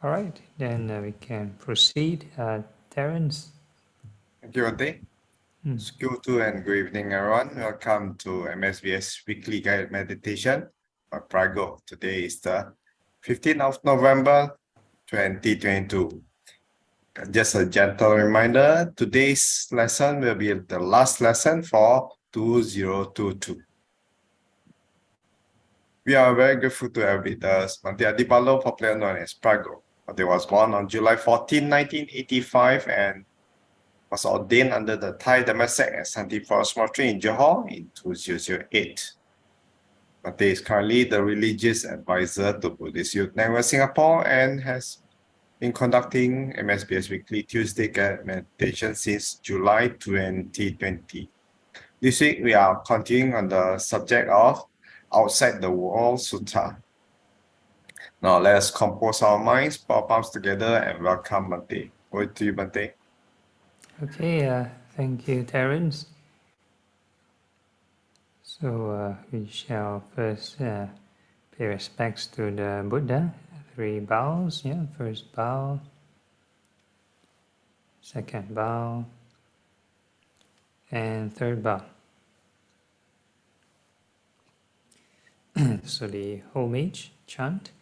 All right, then we can proceed. Terence. Thank you, Ante. Good to and good evening, everyone. Welcome to MSBS Weekly Guided Meditation by Phra Goh. Today is the 15th of November, 2022. Just a gentle reminder, today's lesson will be the last lesson for 2022. We are very grateful to have with us Bhante Adhibalo, popularly known as Phra Goh. Bhante was born on July 14, 1985 and was ordained under the Thai Dhamma sect at Santi Forest Monastery in Johor in 2008. Bhante is currently the religious advisor to Buddhist Youth Network Singapore and has been conducting MSBS Weekly Tuesday Guided Meditation since July 2020. This week, we are continuing on the subject of Outside the Wall Sutta. Now, let us compose our minds, put our palms together, and welcome Bhante. Over to you, Bhante. Okay, thank you, Terence. So we shall first pay respects to the Buddha. 3 bows. Yeah, first bow, second bow, and third bow. So the homage chant.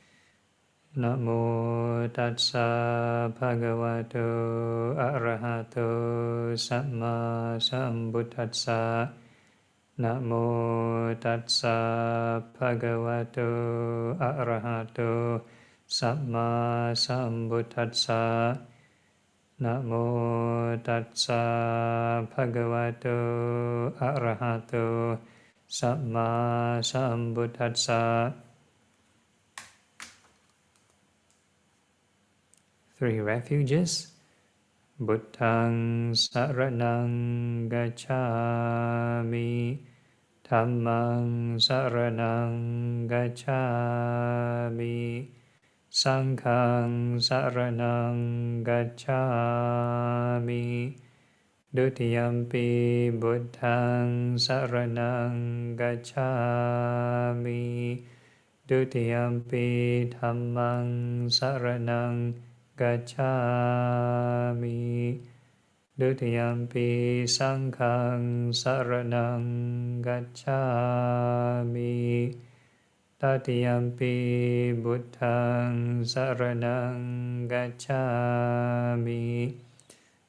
Namo tassa bhagavato arahato samma sambuddhassa. Namo tassa bhagavato arahato samma sambuddhassa. Namo tassa bhagavato arahato samma sambuddhassa. 3 refuges. Buddhang saranang gacchami. Dhammang saranang gacchami. Sanghang saranang gacchami. Dutiyampi buddhang saranang gacchami. Dutiyampi dhammang saranang gacchami. Dutiyampi sanghang saranang gacchami. Tatiyampi buddhang saranang gacchami.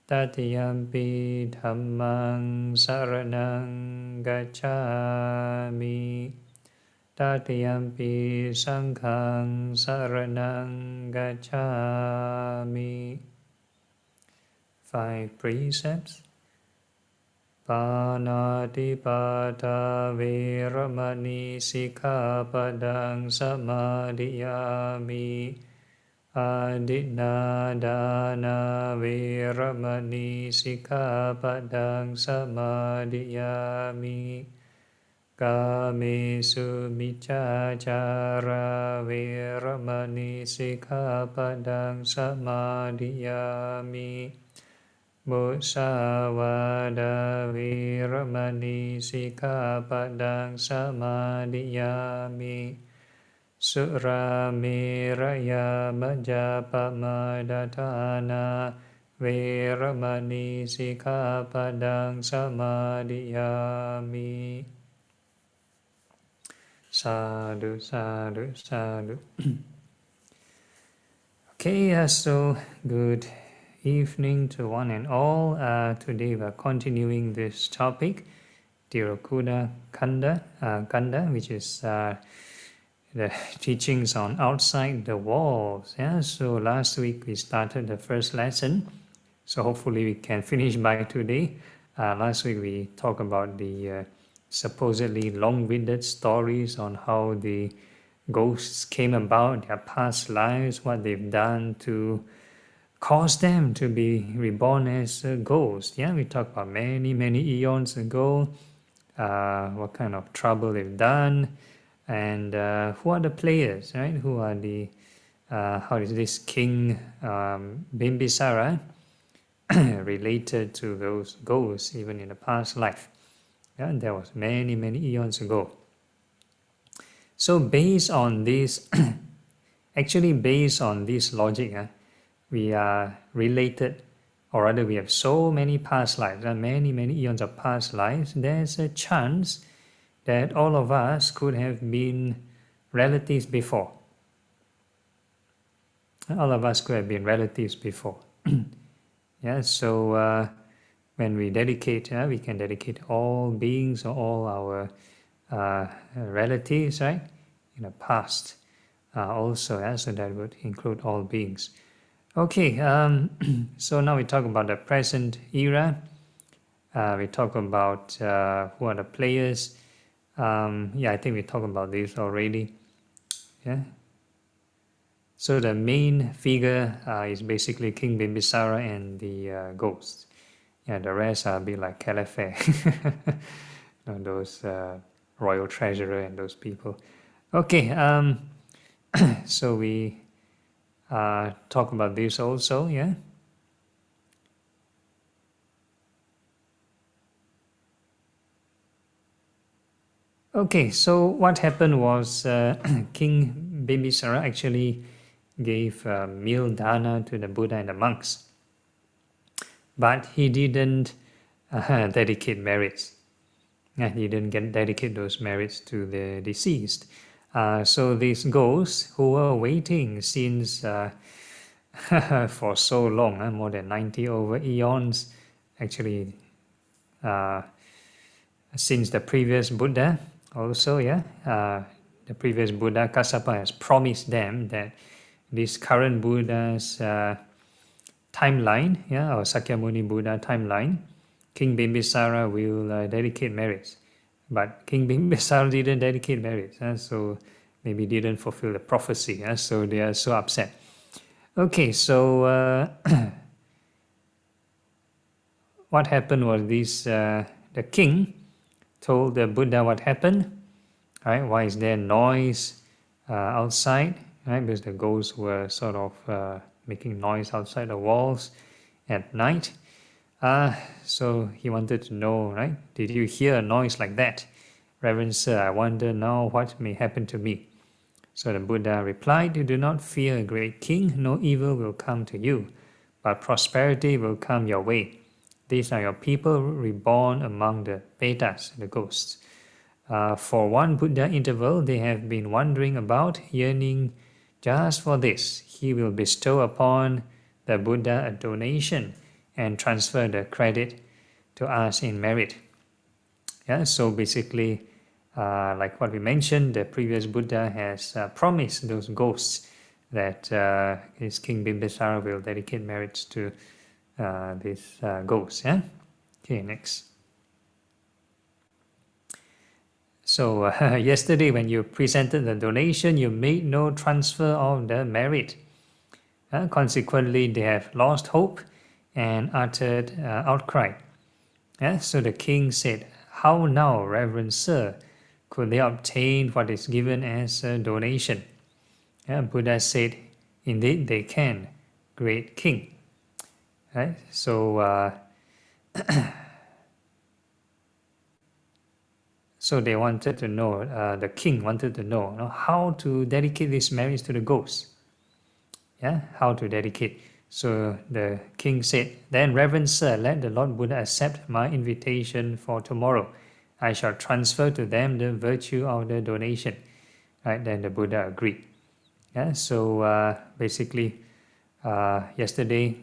Tatiyampi dhammang saranang gacchami. Tatiyampi sanghang saranang gacchami. 5 precepts. Panatipata veramani sikkhapadang samadhiyami. Adinadana veramani sikkhapadang samadhiyami. Kamesu miccācara veramani sikkhapadang samadhiyami. Musāvāda veramani sikkhapadang samadhiyami. Surameraya majapamadatthana veramani sikkhapadang samadhiyami. Sadhu, sadhu, sadhu. Okay, so good evening to one and all. Today we are continuing this topic, Tirokuḍḍha Kanda, which is the teachings on outside the walls. Yeah, so last week we started the first lesson, so hopefully we can finish by today. Last week we talked about the supposedly long-winded stories on how the ghosts came about, their past lives, what they've done to cause them to be reborn as a ghost. Yeah, we talked about many eons ago, what kind of trouble they've done, and who are the players, right? Who are the, how is this king Bimbisara related to those ghosts even in the past life? Yeah, and that was many eons ago. So based on this Actually, based on this logic, we are related, or rather we have so many past lives, many eons of past lives. There's a chance that all of us could have been relatives before. All of us could have been relatives before. Yeah, so when we dedicate, we can dedicate all beings or all our relatives, right, in the past also, so that would include all beings. Okay, so now we talk about the present era. We talk about who are the players. I think we talked about this already. Yeah. So the main figure is basically King Bimbisara and the ghosts. Yeah, the rest are a bit like Caliphate, those royal treasurer and those people. Okay, so we talk about this also, yeah. Okay, so what happened was King Bimbisara actually gave meal dana to the Buddha and the monks, but he didn't dedicate merits. He didn't dedicate those merits to the deceased. So these ghosts who were waiting since for so long, more than 90 over eons, actually since the previous Buddha also, the previous Buddha Kassapa has promised them that this current Buddha's timeline, or Sakyamuni Buddha timeline, King Bimbisara will dedicate merits. But King Bimbisara didn't dedicate merits, so maybe didn't fulfill the prophecy, so they are so upset. Okay, so what happened was this, the king told the Buddha what happened, right? Why is there noise outside, right? Because the ghosts were sort of making noise outside the walls at night. So he wanted to know, right? Did you hear a noise like that? Reverend Sir, I wonder now what may happen to me. So the Buddha replied, do not fear, great king, no evil will come to you, but prosperity will come your way. These are your people reborn among the Petas, the ghosts. For one Buddha interval, they have been wandering about, yearning just for this. He will bestow upon the Buddha a donation and transfer the credit to us in merit. Yeah, so basically, like what we mentioned, the previous Buddha has promised those ghosts that his King Bimbisara will dedicate merits to these ghosts. Yeah. Okay, next. So yesterday when you presented the donation, you made no transfer of the merit. Consequently, they have lost hope and uttered outcry. So the king said, how now, Reverend Sir, could they obtain what is given as a donation? Buddha said, indeed they can, great king. Right? So so they wanted to know, the king wanted to know, how to dedicate these merits to the ghosts. How to dedicate. So the king said, then Reverend Sir, let the Lord Buddha accept my invitation for tomorrow. I shall transfer to them the virtue of the donation. Right? Then the Buddha agreed. So basically, yesterday,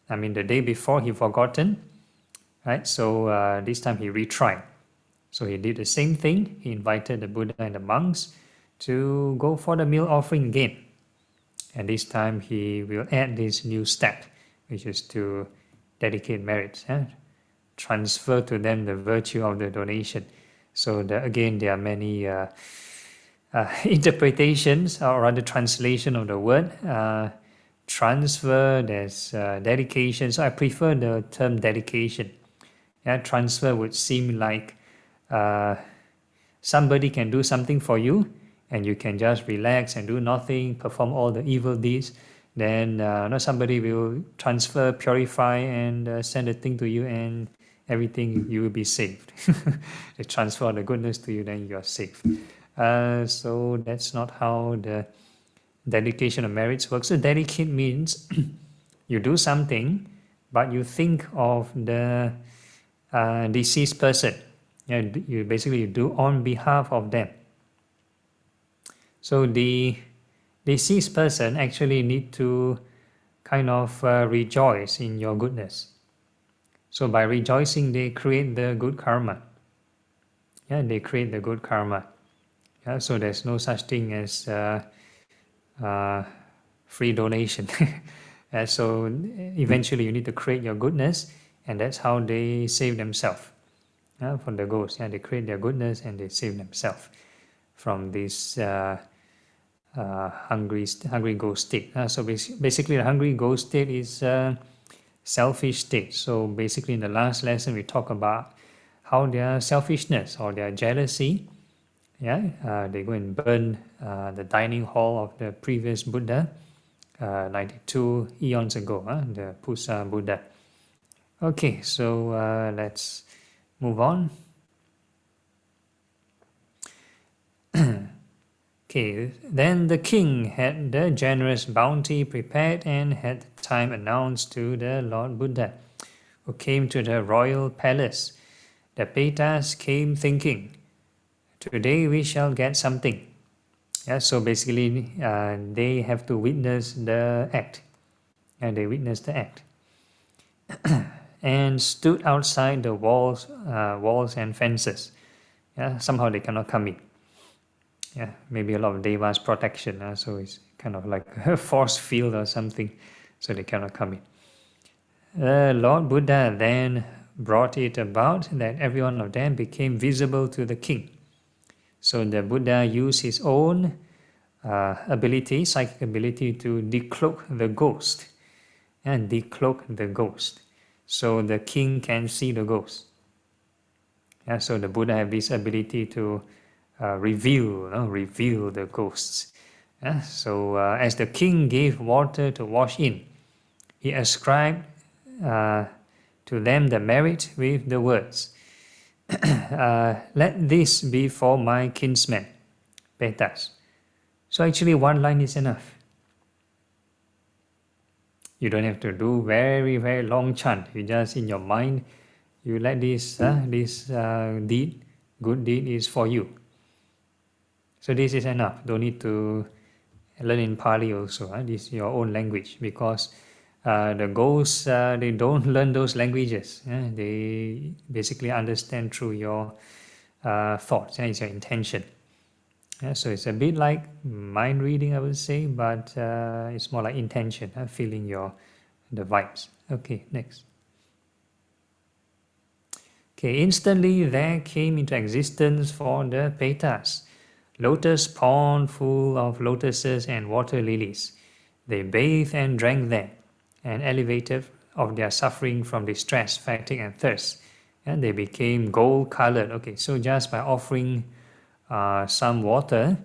the day before, he forgotten. Right? So this time he retried. So he did the same thing. He invited the Buddha and the monks to go for the meal offering again. And this time he will add this new step, which is to dedicate merits, transfer to them the virtue of the donation. So again, there are many interpretations, or rather translation of the word. Transfer, there's dedication. So I prefer the term dedication. Transfer would seem like somebody can do something for you, and you can just relax and do nothing, perform all the evil deeds. Then somebody will transfer, purify, and send a thing to you, and everything, you will be saved. They transfer the goodness to you, then you are saved. So that's not how the dedication of merits work. So dedicate means you do something, but you think of the deceased person. You basically do on behalf of them. So the deceased person actually need to kind of rejoice in your goodness. So by rejoicing, they create the good karma. Yeah, they create the good karma. Yeah, so there's no such thing as free donation. So eventually you need to create your goodness, and that's how they save themselves from the ghosts. Yeah, they create their goodness and they save themselves from this hungry ghost state. So basically the hungry ghost state is selfish state. So basically in the last lesson we talk about how their selfishness or their jealousy, they go and burn the dining hall of the previous Buddha 92 eons ago, the Pusa Buddha. Okay, so let's move on. Okay, then the king had the generous bounty prepared and had the time announced to the Lord Buddha, who came to the royal palace. The Petas came thinking, today we shall get something. Yeah, so basically they have to witness the act. And they witnessed the act. And stood outside the walls and fences. Yeah, somehow they cannot come in. Yeah, maybe a lot of devas protection, so it's kind of like a force field or something, so they cannot come in. Lord Buddha then brought it about that every one of them became visible to the king. So the Buddha used his own ability, psychic ability, to decloak the ghost, and decloak the ghost, so the king can see the ghost. Yeah, so the Buddha have this ability to reveal the ghosts. So as the king gave water to wash in, he ascribed to them the merit with the words, let this be for my kinsmen, Petas. So actually one line is enough. You don't have to do very, very long chant. You just in your mind, you let this deed, good deed is for you. So this is enough. Don't need to learn in Pali also. This is your own language, because the ghosts, they don't learn those languages. They basically understand through your thoughts. It's your intention. So it's a bit like mind reading, I would say, but it's more like intention, feeling the vibes. Okay, next. Okay, instantly there came into existence for the Petas lotus pond full of lotuses and water lilies. They bathed and drank them, and elevated of their suffering from distress, fatigue, and thirst. And they became gold-colored. Okay, so just by offering some water,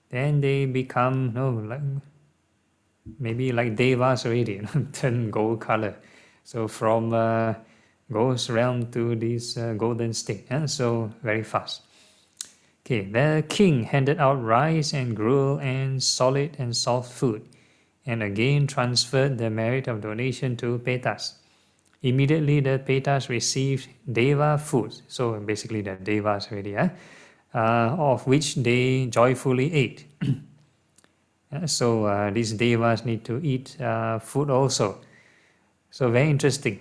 then they become maybe like devas already, turn gold color. So from ghost realm to this golden state, so very fast. Okay, the king handed out rice and gruel and solid and soft food, and again transferred the merit of donation to Petas. Immediately the Petas received deva food, so basically the devas already, of which they joyfully ate. So these devas need to eat food also. So very interesting.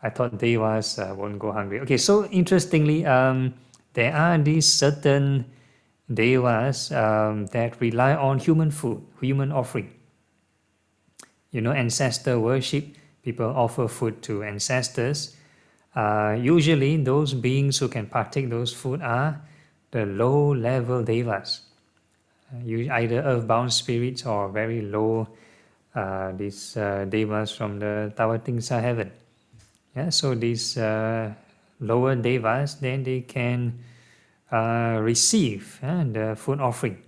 I thought devas won't go hungry. Okay, so interestingly, there are these certain devas that rely on human food, human offering. Ancestor worship, people offer food to ancestors. Usually those beings who can partake those food are the low-level devas, either earthbound spirits or very low these devas from the Tawatingsa heaven. So these lower devas, then they can receive the food offering,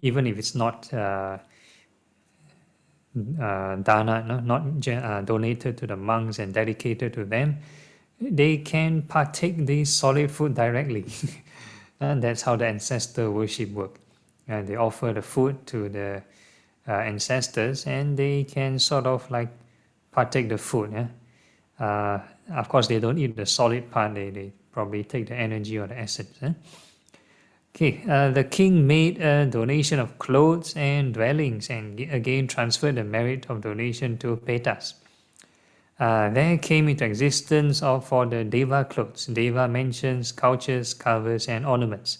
even if it's not dana, not donated to the monks and dedicated to them. They can partake this solid food directly. And that's how the ancestor worship work. and they offer the food to the ancestors, and they can sort of like partake the food. Yeah? Of course, they don't eat the solid part, they probably take the energy or the essence. Okay, the king made a donation of clothes and dwellings and again transferred the merit of donation to Petas. There came into existence for the Deva clothes. Deva mentions couches, covers, and ornaments.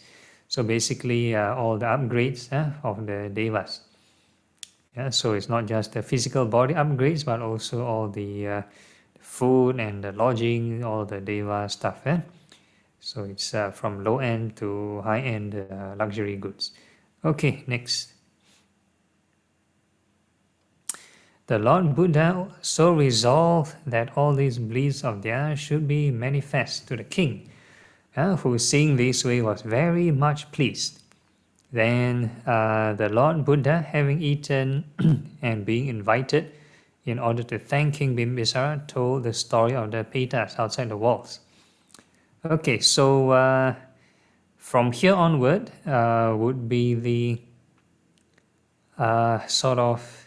So basically, all the upgrades of the Devas. Yeah, so it's not just the physical body upgrades, but also all the food and the lodging, all the Deva stuff. So it's from low end to high end luxury goods. Okay, next. The Lord Buddha so resolved that all these beliefs of theirs should be manifest to the king, who seeing this way was very much pleased. Then the Lord Buddha, having eaten and being invited in order to thank King Bimbisara, told the story of the Petas outside the walls. Okay, so from here onward would be the sort of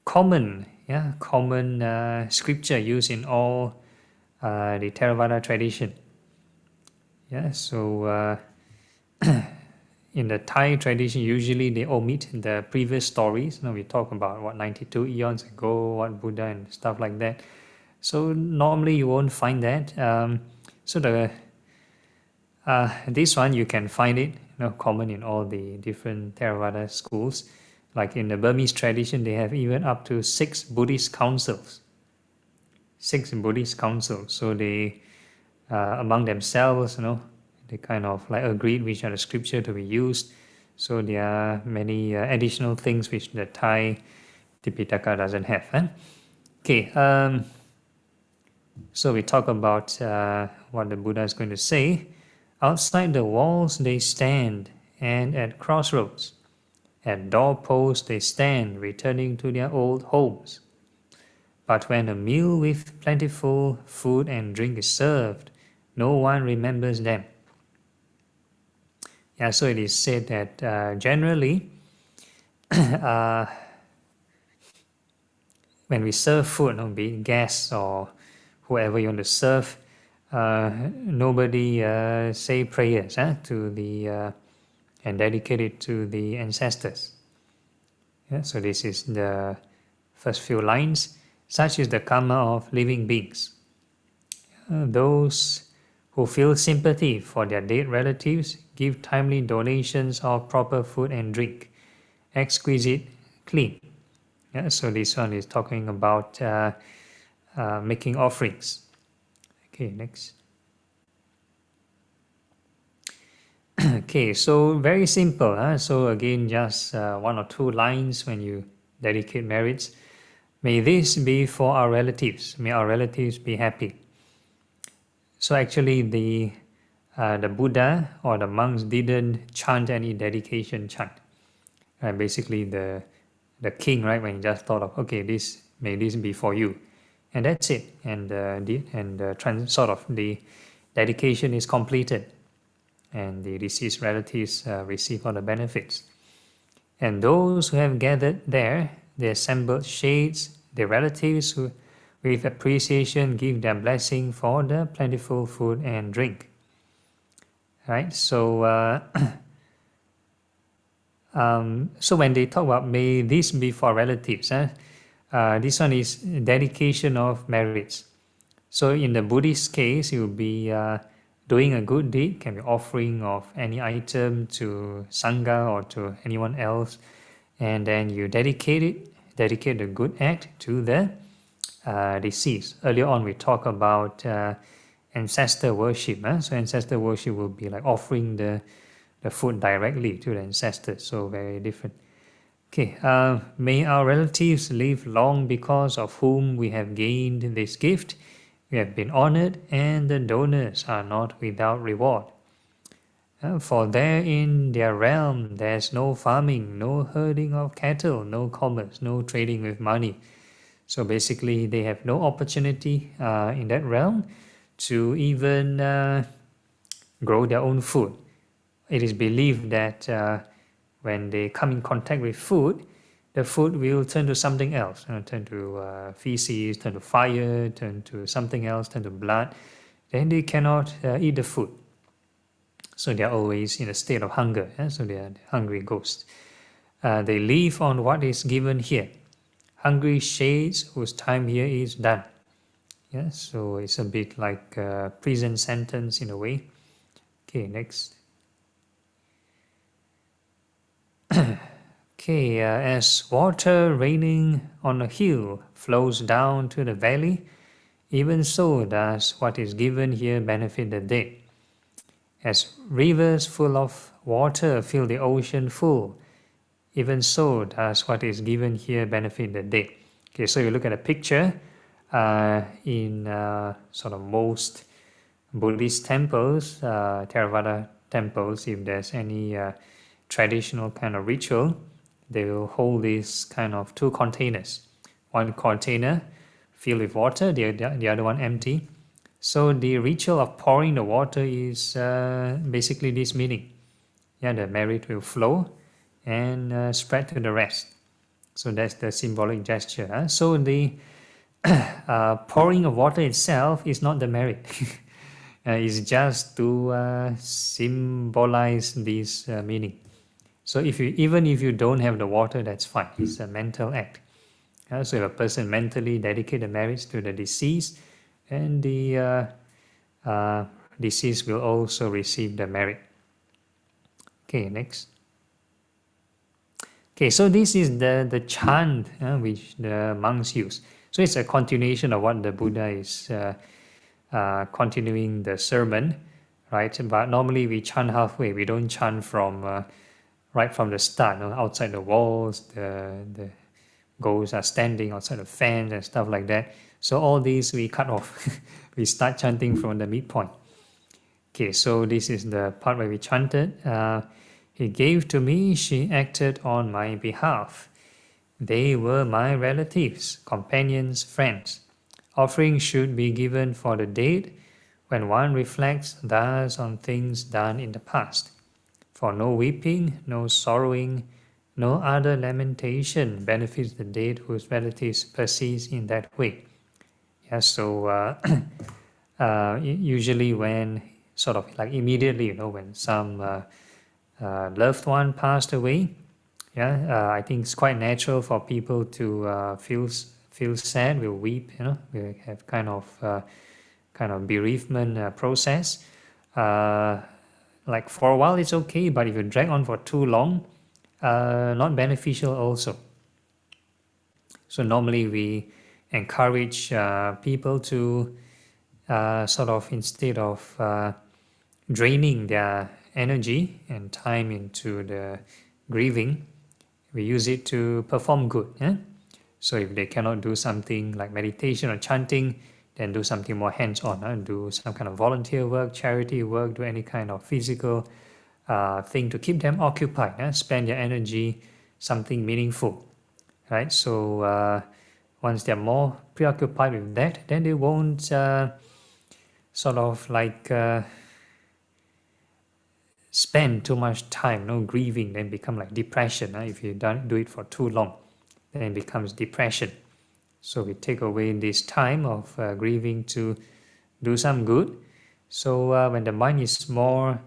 common scripture used in all the Theravada tradition. Yeah, so in the Thai tradition, usually they omit the previous stories. We talk about 92 eons ago, what Buddha and stuff like that. So normally you won't find that. So this one you can find it common in all the different Theravada schools. Like in the Burmese tradition, they have even up to 6 Buddhist councils. 6 Buddhist councils. So they, among themselves, they kind of like agreed which are the scripture to be used. So there are many additional things which the Thai Tipitaka doesn't have. Okay, so we talk about what the Buddha is going to say. Outside the walls they stand, and at crossroads. At doorposts they stand, returning to their old homes. But when a meal with plentiful food and drink is served, no one remembers them. Yeah, so it is said that generally, when we serve food, be it guests or whoever you want to serve, nobody say prayers to the and dedicate it to the ancestors. Yeah, so this is the first few lines. Such is the karma of living beings. Those who feel sympathy for their dead relatives give timely donations of proper food and drink, exquisite, clean. Yeah, so this one is talking about making offerings. Okay, next. Okay, so very simple. So again, just 1 or 2 lines when you dedicate merits. May this be for our relatives. May our relatives be happy. So actually, the Buddha or the monks didn't chant any dedication chant. Basically, the king, right, when he just thought of, okay, may this be for you, and that's it. And the dedication is completed, and the deceased relatives receive all the benefits. And those who have gathered there, the assembled shades, their relatives who with appreciation give their blessing for the plentiful food and drink. Right? So so when they talk about may this be for relatives, this one is dedication of merits. So in the Buddhist case, it will be doing a good deed, can be offering of any item to Sangha or to anyone else, and then you dedicate the good act to the deceased. Earlier on we talked about ancestor worship. So ancestor worship will be like offering the food directly to the ancestors, so very different. Okay, may our relatives live long, because of whom we have gained this gift. We have been honored, and the donors are not without reward. For there in their realm there's no farming, no herding of cattle, no commerce, no trading with money. So basically they have no opportunity in that realm to even grow their own food. it is believed that when they come in contact with food, the food will turn to something else, turn to feces, turn to fire, turn to something else, turn to blood. Then they cannot eat the food. So they are always in a state of hunger. So they are hungry ghosts. They live on what is given here. Hungry shades whose time here is done. Yeah, so it's a bit like a prison sentence in a way. Okay, next. Okay, as water raining on a hill flows down to the valley, even so does what is given here benefit the dead. As rivers full of water fill the ocean full, even so does what is given here benefit the dead. Okay, so you look at a picture in sort of most Buddhist temples, Theravada temples, if there's any traditional kind of ritual, they will hold these kind of two containers. One container filled with water, the other one empty. So the ritual of pouring the water is basically this meaning. Yeah, the merit will flow and spread to the rest. So that's the symbolic gesture. So the pouring of water itself is not the merit. It's just to symbolize this meaning. So even if you don't have the water, that's fine. It's a mental act. So if a person mentally dedicate the merits to the deceased, and the deceased will also receive the merit. Okay, next. Okay, so this is the chant which the monks use. So it's a continuation of what the Buddha is continuing the sermon, right? But normally we chant halfway. We don't chant from right from the start. Outside the walls, the ghosts are standing outside the fans and stuff like that. So all these we cut off. We start chanting from the midpoint. Okay, so this is the part where we chanted. He gave to me, she acted on my behalf. They were my relatives, companions, friends. Offering should be given for the dead when one reflects thus on things done in the past. For no weeping, no sorrowing, no other lamentation benefits the dead whose relatives persist in that way. Yeah, so usually when sort of like immediately, when some loved one passed away, I think it's quite natural for people to feel sad, will weep, will have kind of bereavement process. Like for a while it's okay, but if you drag on for too long, not beneficial also. So normally we encourage people to sort of, instead of draining their energy and time into the grieving, we use it to perform good. So if they cannot do something like meditation or chanting, then do something more hands-on. Do some kind of volunteer work, charity work, do any kind of physical thing to keep them occupied. Spend their energy something meaningful, right? So once they're more preoccupied with that, then they won't sort of like spend too much time grieving, then become like depression. If you don't do it for too long, then it becomes depression. So we take away this time of grieving to do some good. So when the mind is more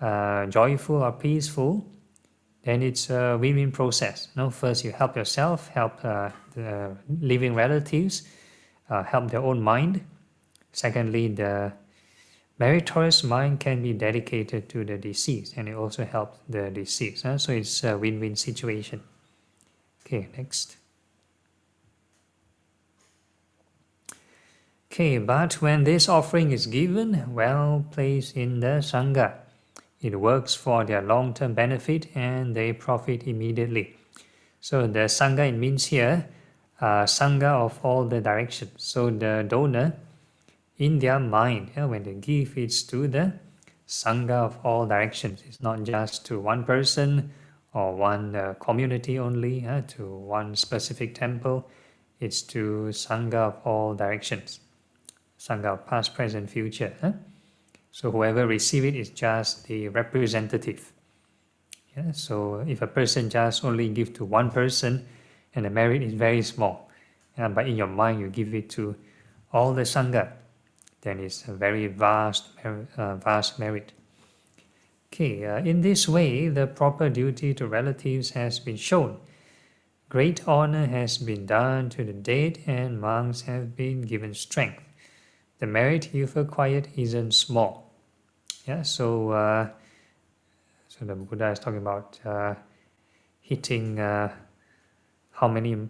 joyful or peaceful, then it's a win-win process. First you help yourself, help the living relatives, help their own mind. Secondly, the meritorious mind can be dedicated to the deceased, and it also helps the deceased. So it's a win-win situation. Okay, next. Okay, but when this offering is given, well placed in the Sangha, it works for their long-term benefit and they profit immediately. So the Sangha, it means here, Sangha of all the directions. So the donor, in their mind, when they give, it's to the Sangha of all directions. It's not just to one person or one community only, to one specific temple. It's to Sangha of all directions. Sangha of past, present, future. So whoever receive it is just the representative. Yeah? So if a person just only give to one person and the merit is very small, but in your mind you give it to all the Sangha, then it's a very vast merit. Okay, in this way, the proper duty to relatives has been shown. Great honor has been done to the dead and monks have been given strength. The merit you've acquired isn't small. Yeah, so the Buddha is talking about hitting how many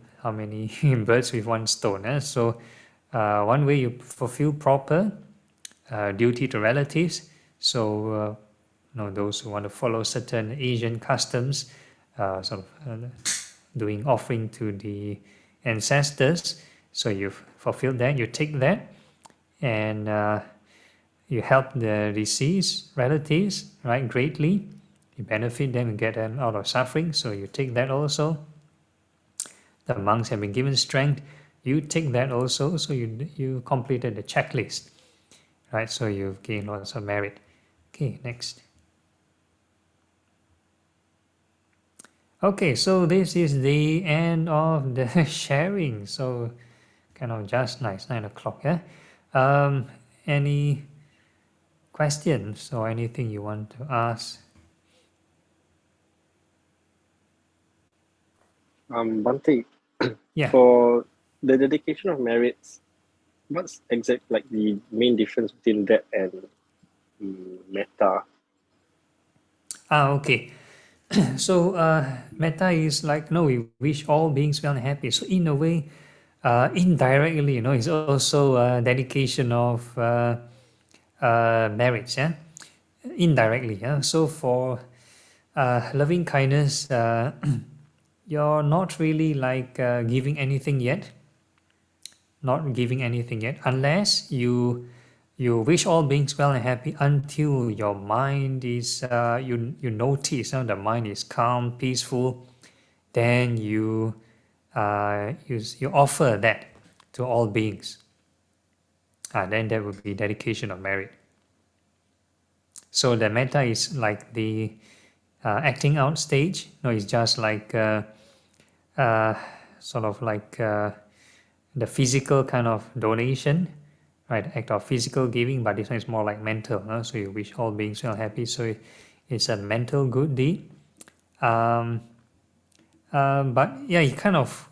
birds with one stone. So one way you fulfill proper duty to relatives. So those who want to follow certain Asian customs, doing offering to the ancestors. So you fulfill that, you take that, and you help the deceased relatives, right, greatly. You benefit them and get them out of suffering. So you take that also. The monks have been given strength. You take that also. So you completed the checklist, right? So you've gained lots of merit. Okay, next. Okay, so this is the end of the sharing. So kind of just nice, 9 o'clock. Yeah. Any questions or anything you want to ask? Bante, Yeah. for the dedication of merits, what's the main difference between that and metta? Okay. So metta is like, no, we wish all beings well and happy. So in a way, indirectly, it's also a dedication of merits. Yeah. Indirectly. Yeah. So for loving kindness, you're not really like giving anything yet. Not giving anything yet, unless you wish all beings well and happy until your mind is you notice the mind is calm, peaceful. Then you offer that to all beings. Then that would be dedication of merit. So the metta is like the acting out stage. No, it's just like sort of like the physical kind of donation, right? Act of physical giving, but this one is more like mental. So you wish all beings well happy. So it's a mental good deed. But yeah, it kind of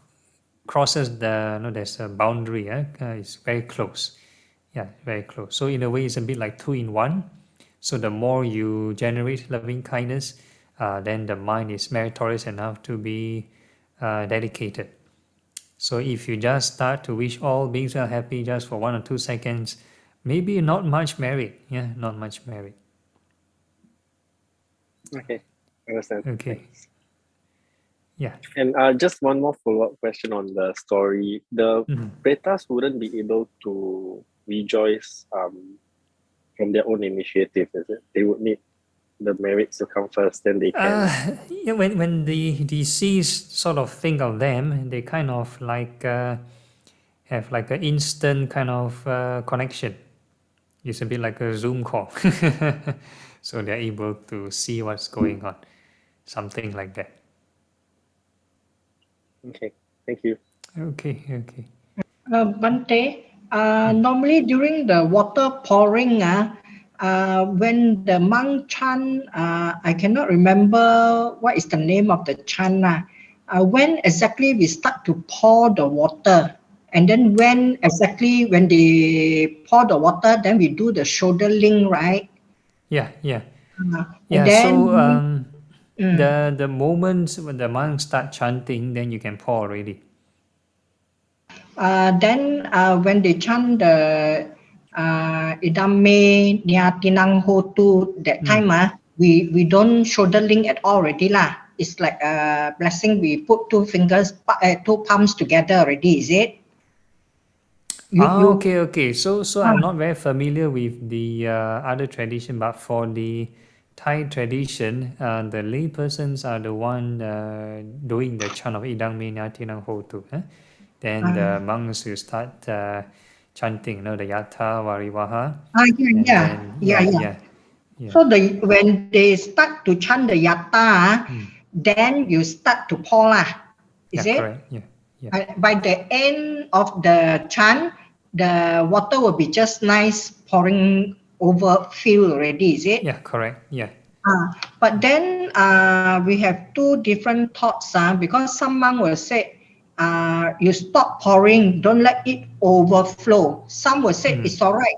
crosses there's a boundary. It's very close. Yeah, very close. So in a way, it's a bit like 2 in 1. So the more you generate loving kindness, then the mind is meritorious enough to be dedicated. So if you just start to wish all beings well happy just for 1 or 2 seconds, maybe not much merit. Yeah, not much merit. Okay, understand. Okay. Thanks. Yeah. And just one more follow-up question on the story. The pretas wouldn't be able to rejoice from their own initiative, is it? They would need the merits to come first, then they can. Yeah, when the deceased sort of think of them, they kind of like have like an instant kind of connection. It's a bit like a Zoom call. So they're able to see what's going on. Something like that. Okay, thank you. Okay. Bante, normally during the water pouring, when the monk chant, I cannot remember what is the name of the chant. When exactly we start to pour the water, and then when they pour the water, then we do the shoulder link, right? Yeah. And then, So the moments when the monks start chanting, then you can pour already. Then when they chant the Idame Niatinang Hotu, that time we don't shoulder link at all already lah. It's like a blessing. We put 2 fingers, 2 palms together already. Is it? Okay. So I'm not very familiar with the other tradition, but for the Thai tradition, the lay persons are the one doing the chant of Idang Me Nyati Nang Ho Tu. Then the monks will start chanting, the Yatha, Varivaha. Yeah. So when they start to chant the yatta, then you start to pour lah. Is it? Correct. Yeah. By the end of the chant, the water will be just nice pouring over fill already. Is it? Yeah, correct. Yeah. But then we have two different thoughts. Because some monk will say, you stop pouring, don't let it overflow. Some will say it's all right,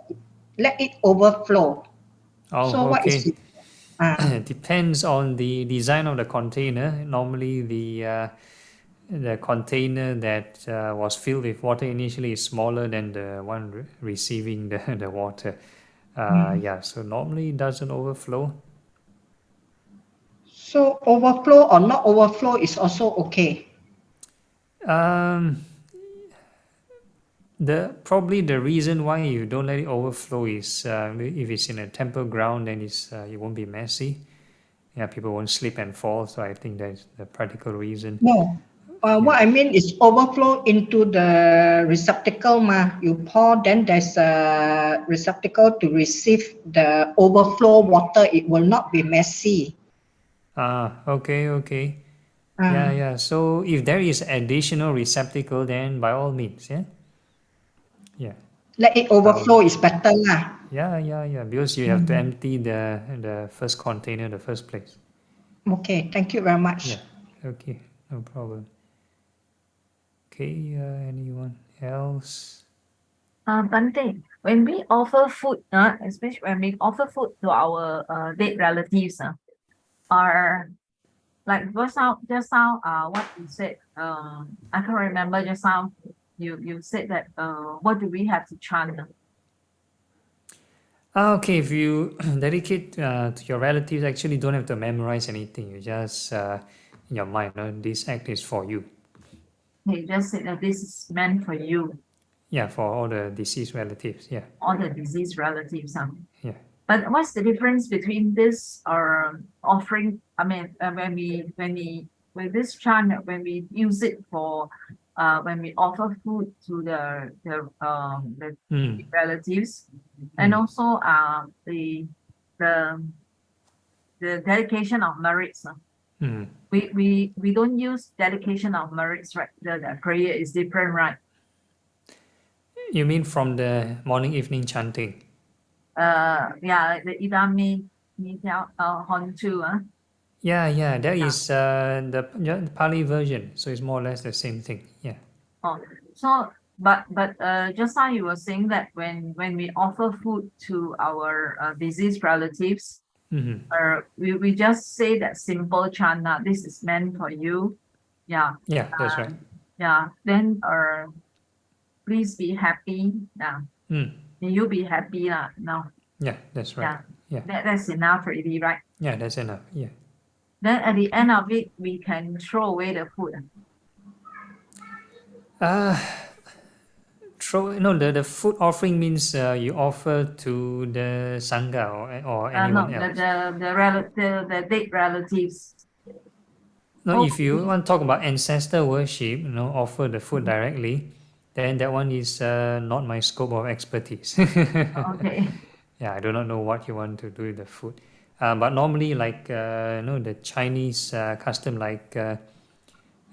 let it overflow. Oh, so what is okay. it? Depends on the design of the container. Normally, the container that was filled with water initially is smaller than the one receiving the water. Yeah, so normally it doesn't overflow. So overflow or not overflow is also okay. Probably the reason why you don't let it overflow is if it's in a temple ground, then it won't be messy. Yeah, people won't slip and fall. So I think that's the practical reason. No. What I mean is overflow into the receptacle. You pour, then there's a receptacle to receive the overflow water. It will not be messy. Okay. Yeah. So if there is additional receptacle, then by all means, yeah. Let it overflow is better lah. Yeah. Because you have to empty the first container in the first place. Okay, thank you very much. Yeah. Okay, no problem. Okay, anyone else? Bante, when we offer food, especially when we offer food to our dead relatives, are like just now, what you said, I can't remember just now. You said that what do we have to chant? Okay, if you dedicate to your relatives, actually don't have to memorize anything. You just in your mind, this act is for you. You just said that this is meant for you. Yeah, for all the deceased relatives. Yeah. All the deceased relatives. Yeah. But what's the difference between this or offering? I mean, when this chant, when we use it for, when we offer food to the relatives, and also the dedication of merits. We don't use dedication of merits, right? The prayer is different, right? You mean from the morning evening chanting? Yeah, the idami hontu. Yeah, that is the Pali version, so it's more or less the same thing. Yeah. So but just now you were saying that when we offer food to our deceased relatives, we just say that simple chant, this is meant for you. Yeah, that's right. Yeah, then please be happy. May you be happy now. Yeah, that's right. Yeah. That's enough already, right? Yeah, that's enough. Yeah. Then at the end of it, we can throw away the food. The food offering means you offer to the sangha or anyone else. The dead relatives. No, if you want to talk about ancestor worship, offer the food directly, then that one is not my scope of expertise. Okay. Yeah, I do not know what you want to do with the food. But normally, like the Chinese custom, like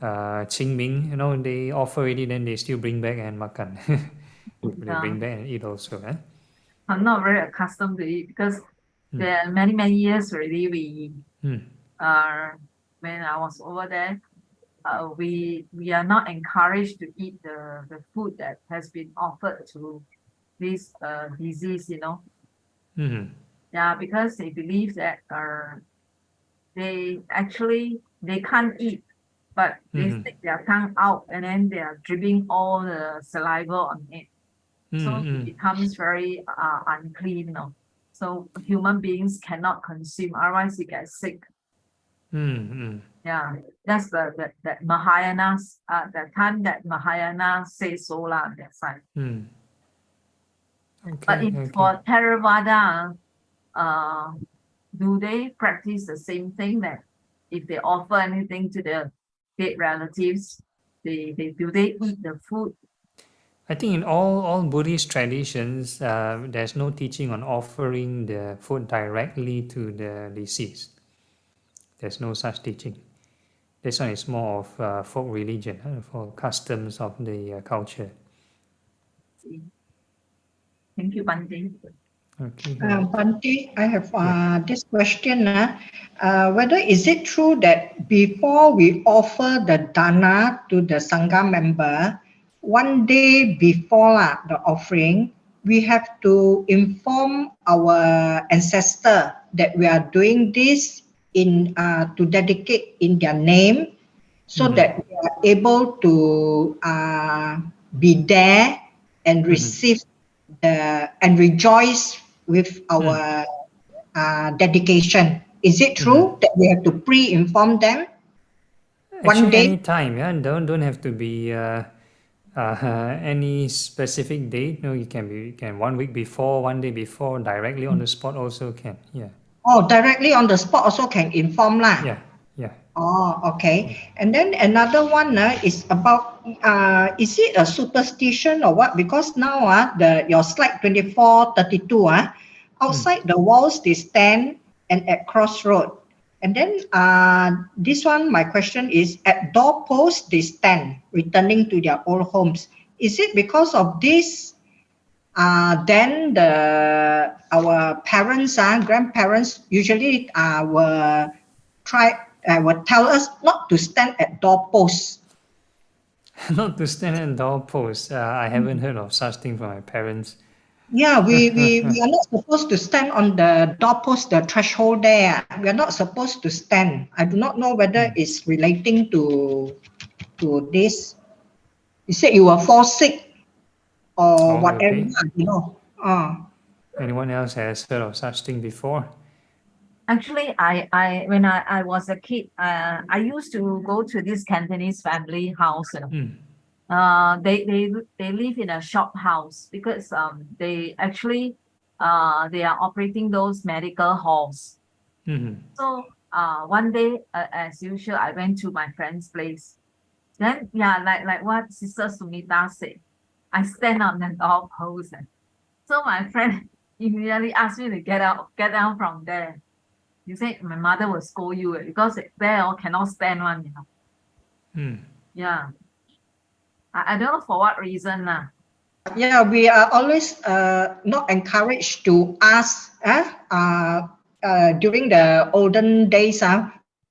Qingming, they offer already, then they still bring back and makan. They bring back and eat also. I'm not very accustomed to it because there are many years already. When I was over there, we are not encouraged to eat the food that has been offered to this disease. Yeah, because they believe that they can't eat, but they stick their tongue out and then they are dripping all the saliva on it. So it becomes very unclean. So human beings cannot consume, otherwise you get sick. Yeah, that's that Mahayana, the time that Mahayana says so lah, that side. But for Theravada, do they practice the same thing, that if they offer anything to the dead relatives, do they eat the food? I think in all Buddhist traditions, there's no teaching on offering the food directly to the deceased. There's no such teaching. This one is more of folk religion, for customs of the culture. Thank you, Bante. Okay. Bante, I have this question. Whether is it true that before we offer the dana to the Sangha member, one day before the offering, we have to inform our ancestor that we are doing this to dedicate in their name, so that we are able to be there and receive and rejoice with our dedication. Is it true that we have to pre-inform them? Actually, one day? any time, yeah. Don't have to be any specific date. No, you can 1 week before, 1 day before, directly on the spot also can. Yeah. Oh, directly on the spot also can inform lah. Yeah. Yeah. Oh, okay. And then another one is about is it a superstition or what? Because now your slide 2432 outside the walls they stand and at crossroad. And then this one, my question is, at doorposts they stand returning to their old homes. Is it because of this? Then our parents, grandparents usually will tell us not to stand at doorposts. Not to stand at doorposts. I haven't heard of such thing from my parents. Yeah, we are not supposed to stand on the doorpost, the threshold there. We are not supposed to stand. I do not know whether it's relating to this. You said you will fall sick or whatever, okay. Anyone else has heard of such thing before? Actually, when I was a kid, I used to go to this Cantonese family house. They live in a shop house because they actually they are operating those medical halls. So one day, as usual, I went to my friend's place. Then like what Sister Sumita said, I stand on the doorpost. So my friend immediately asked me to get down from there. You said my mother will scold you because there all cannot stand one, Yeah. I don't know for what reason. Yeah, we are always not encouraged to ask. During the olden days,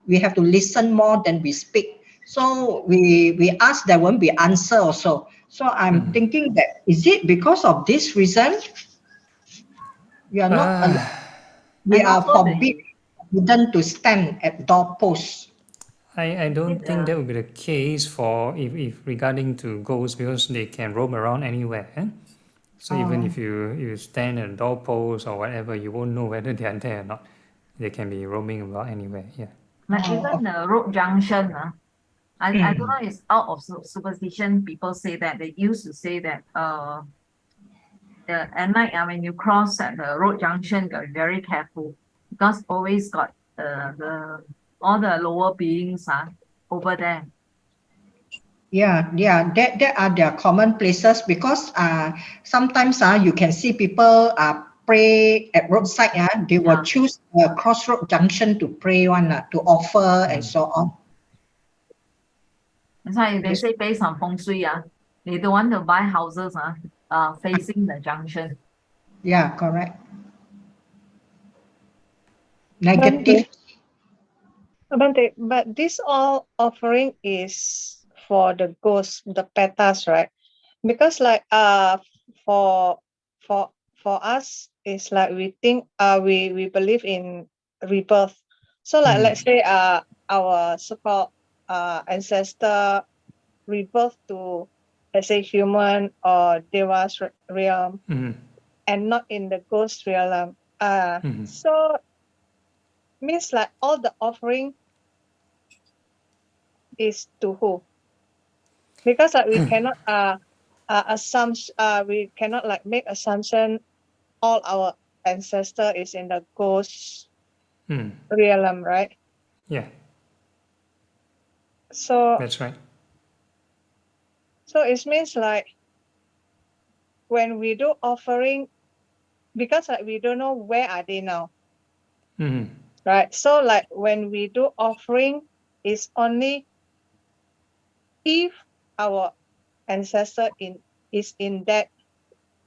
we have to listen more than we speak. So we ask, there won't be answer also. So I'm thinking that, is it because of this reason? We are not. We are forbidden to stand at doorposts. I don't think that would be the case for if regarding to ghosts, because they can roam around anywhere. So even if you stand at a doorpost or whatever, you won't know whether they are there or not. They can be roaming about anywhere. Yeah. Like even the road junction, I don't know, it's out of superstition. People say that they used to say that at night when you cross at the road junction, you gotta be very careful because always got all the lower beings over there. Yeah, that are their common places, because sometimes you can see people pray at roadside. They will choose a crossroad junction to pray to offer and so on. That's why they say based on feng shui, they don't want to buy houses facing the junction. Yeah, correct. Negative. Bante, but this all offering is for the ghosts, the petas, right? Because like for us, it's like we think we believe in rebirth. So like let's say our so-called ancestor rebirth to, let's say, human or deva's realm, and not in the ghost realm. So means like all the offering is to who? Because like we cannot we cannot like make assumption all our ancestor is in the ghost realm, right? Yeah. So that's right. So it means like when we do offering, because like we don't know where are they now, right? So like when we do offering, it's only if our ancestor is in that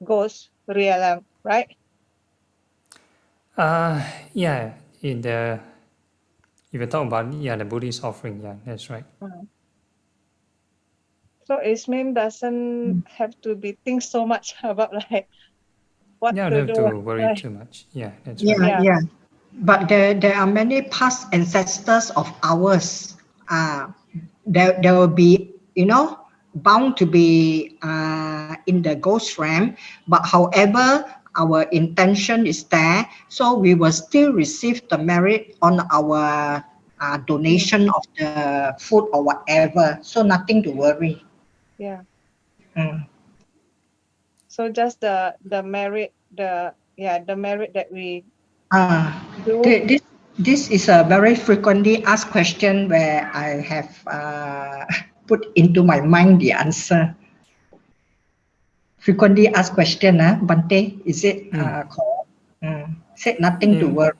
ghost realm, right? Yeah, in the if you talk about the Buddhist offering, yeah, that's right. So Ismail doesn't have to be think so much about like what Yeah, to don't have do. to worry Right? too much. Yeah, that's Yeah, right. Yeah. yeah. But there are many past ancestors of ours. There will be, bound to be in the ghost realm. But however, our intention is there, so we will still receive the merit on our donation of the food or whatever. So nothing to worry. Yeah. Mm. So just the merit, the merit that we do. This is a very frequently asked question where I have put into my mind the answer. Frequently asked question, Bante, is it correct? Said nothing to worry.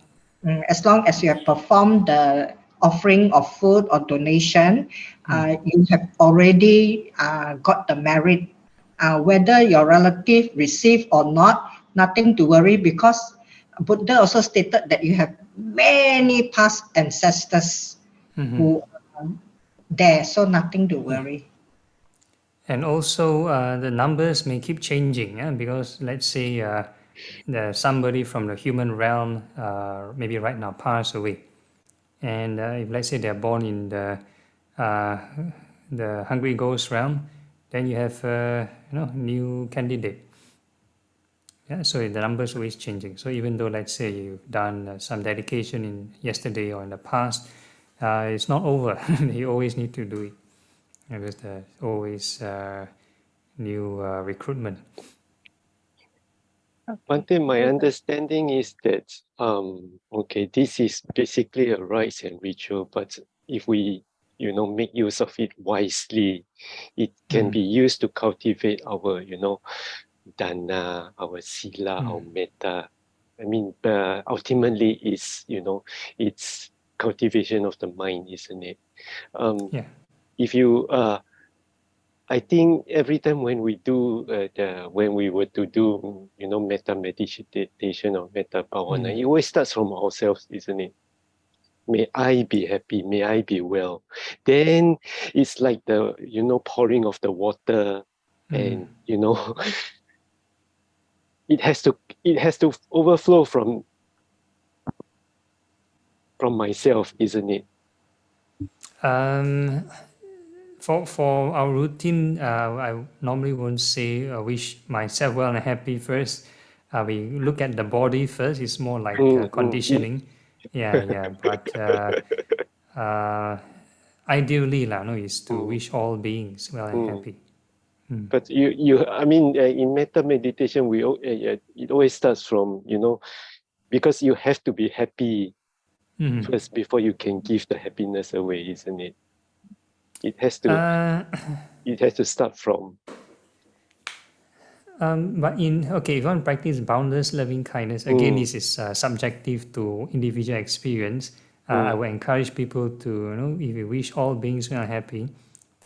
As long as you have performed the offering of food or donation, you have already got the merit. Whether your relative receive or not, nothing to worry, because Buddha also stated that you have many past ancestors who are there, so nothing to worry. And also the numbers may keep changing, because let's say somebody from the human realm maybe right now passed away, and if let's say they're born in the hungry ghost realm, then you have new candidate. Yeah, so the numbers always changing. So even though let's say you've done some dedication in yesterday or in the past, it's not over. You always need to do it, because there's always new recruitment. One thing my understanding is that this is basically a rites and ritual, but if we make use of it wisely, it can be used to cultivate our dana, our sila, our metta. I mean, ultimately it's cultivation of the mind, isn't it? If you I think every time when we do when we were to do metta meditation or metta bhavana, it always starts from ourselves, isn't it? May I be happy, may I be well. Then it's like the pouring of the water, and it has to overflow from myself, isn't it? For our routine, I normally won't say wish myself well and happy first. We look at the body first. It's more like conditioning. Yeah. But ideally, is to wish all beings well and happy. But I mean, in metta meditation, it always starts from because you have to be happy first before you can give the happiness away, isn't it? It has to start from. But if you want to practice boundless loving kindness, again, this is subjective to individual experience. I will encourage people to, if you wish all beings well and happy,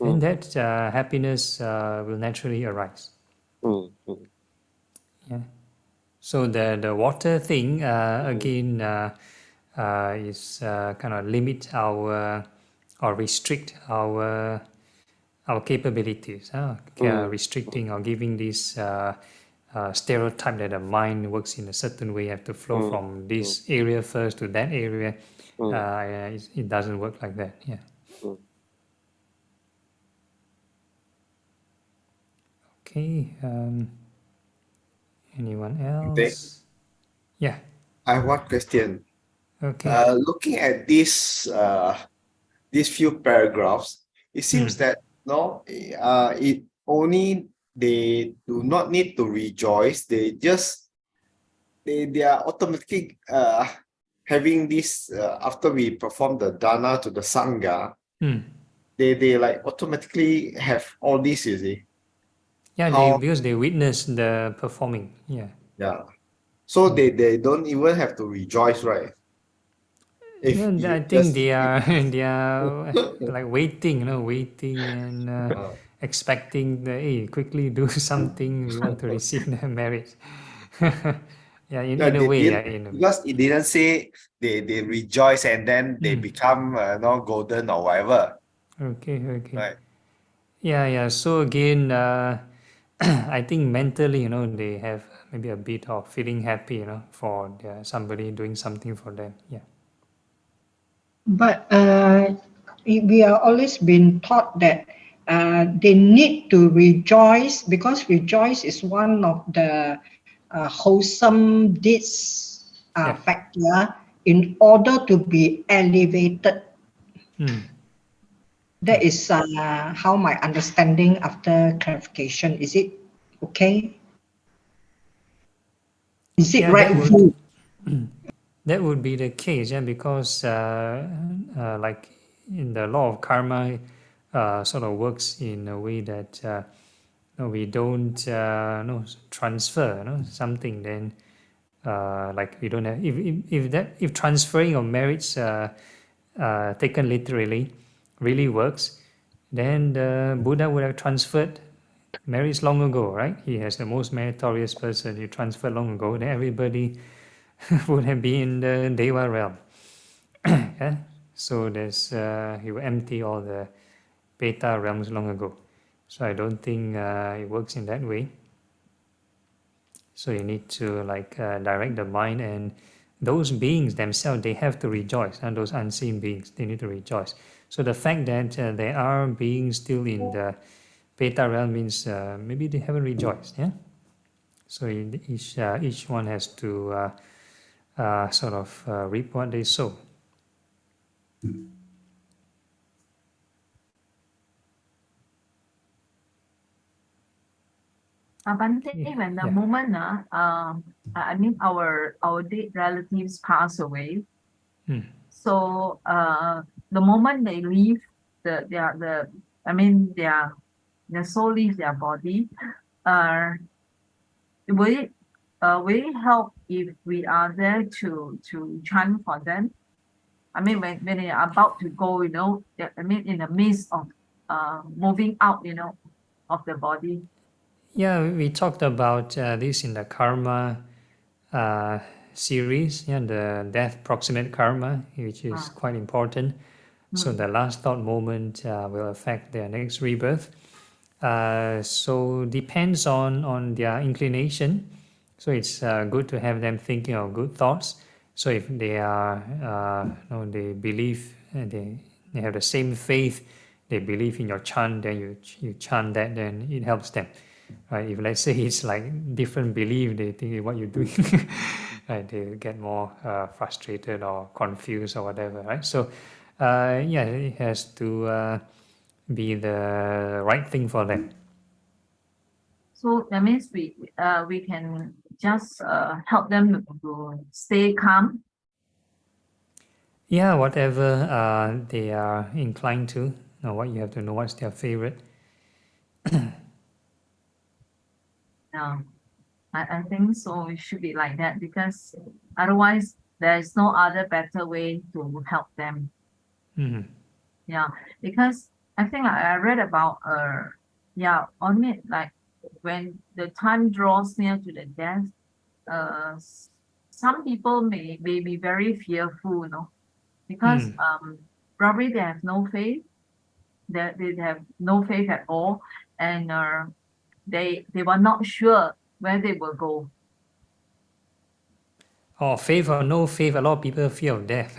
then that happiness will naturally arise. Yeah. So the water thing again is kind of limit our or restrict our capabilities, restricting or giving this stereotype that the mind works in a certain way, have to flow from this area first to that area. It doesn't work like that. Yeah. Okay. Anyone else? Yeah. I have one question. Okay. Looking at these few paragraphs, it seems that it only they do not need to rejoice. They are automatically having this after we perform the dana to the sangha. They like automatically have all this, you see. Yeah, how because they witness the performing. Yeah. yeah. So they don't even have to rejoice, right? If Yeah, I you think just they are they are like waiting, waiting and expecting the hey, quickly do something. We want to receive the marriage. Yeah, yeah, in a they way, yeah, didn't in a way. because it didn't say they rejoice and then they become golden or whatever, Okay, okay. right? Yeah, yeah. So again, I think mentally, they have maybe a bit of feeling happy, for somebody doing something for them. Yeah. But we are always been taught that they need to rejoice because rejoice is one of the wholesome deeds Yeah. factor in order to be elevated. That Yeah. is how my understanding after clarification. Is it okay? Is it Yeah, that rightful? would be the case, yeah, because like in the law of karma, sort of works in a way that we don't transfer something, then like we don't have if transferring of merits taken literally really works, then the Buddha would have transferred merits long ago, right? He has the most meritorious person he transferred long ago, then everybody would have been in the Deva realm. Yeah? So there's he will empty all the beta realms long ago. So I don't think it works in that way. So you need to direct the mind, and those beings themselves, they have to rejoice, and those unseen beings, they need to rejoice. So the fact that there are beings still in the beta realm means maybe they haven't rejoiced. Yeah. So each one has to sort of reap what they sow. Bante, Yeah. when the Yeah. moment I mean our dead relatives pass away, so the moment they leave their soul leaves their body, will it help if we are there to chant for them? I mean, when they are about to go, I mean, in the midst of moving out, of the body. Yeah, we talked about this in the karma series, yeah, the death proximate karma, which is quite important. So the last thought moment will affect their next rebirth. So depends on their inclination. So it's good to have them thinking of good thoughts. So if they are, they believe, they have the same faith, they believe in your chant, then you chant that, then it helps them. Right? If let's say it's like different belief, they think what you're doing, right? They get more frustrated or confused or whatever, right? So, yeah, it has to be the right thing for them. So that means we can just help them to stay calm. Yeah, whatever they are inclined to. What you have to know what's their favorite. Yeah, I think so. It should be like that because otherwise there is no other better way to help them. Yeah, because I think I read about on it, like when the time draws near to the death, some people may be very fearful, because probably they have no faith, they have no faith at all, and they were not sure where they will go. Oh, faith or no faith, a lot of people fear of death.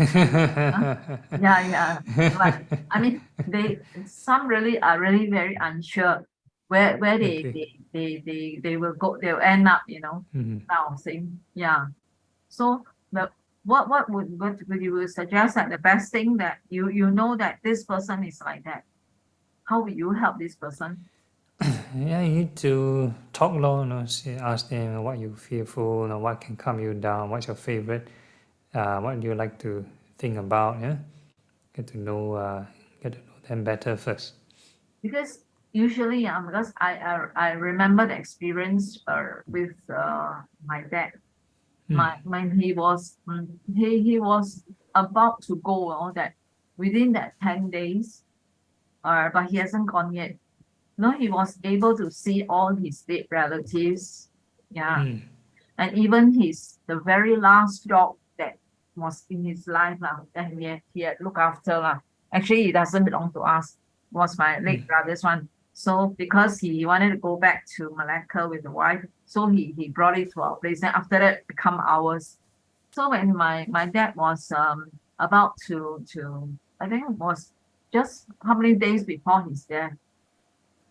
Yeah. But I mean, some really are really very unsure where Okay. they will go, they'll end up, now saying, yeah. So what would you suggest that the best thing that you know that this person is like that? How will you help this person? Yeah, you need to talk long, ask them what you fearful, what can calm you down, what's your favorite, what do you like to think about, yeah? Get to know them better first. Because usually, because I remember the experience with my dad. When he was he was about to go, all that within that 10 days, but he hasn't gone yet. No, he was able to see all his dead relatives. Yeah. And even the very last dog that was in his life that he had looked after. Actually, it doesn't belong to us. It was my late brother's one. So because he wanted to go back to Malacca with the wife, so he brought it to our place. And after that, it become ours. So when my dad was about to I think it was just how many days before he's there,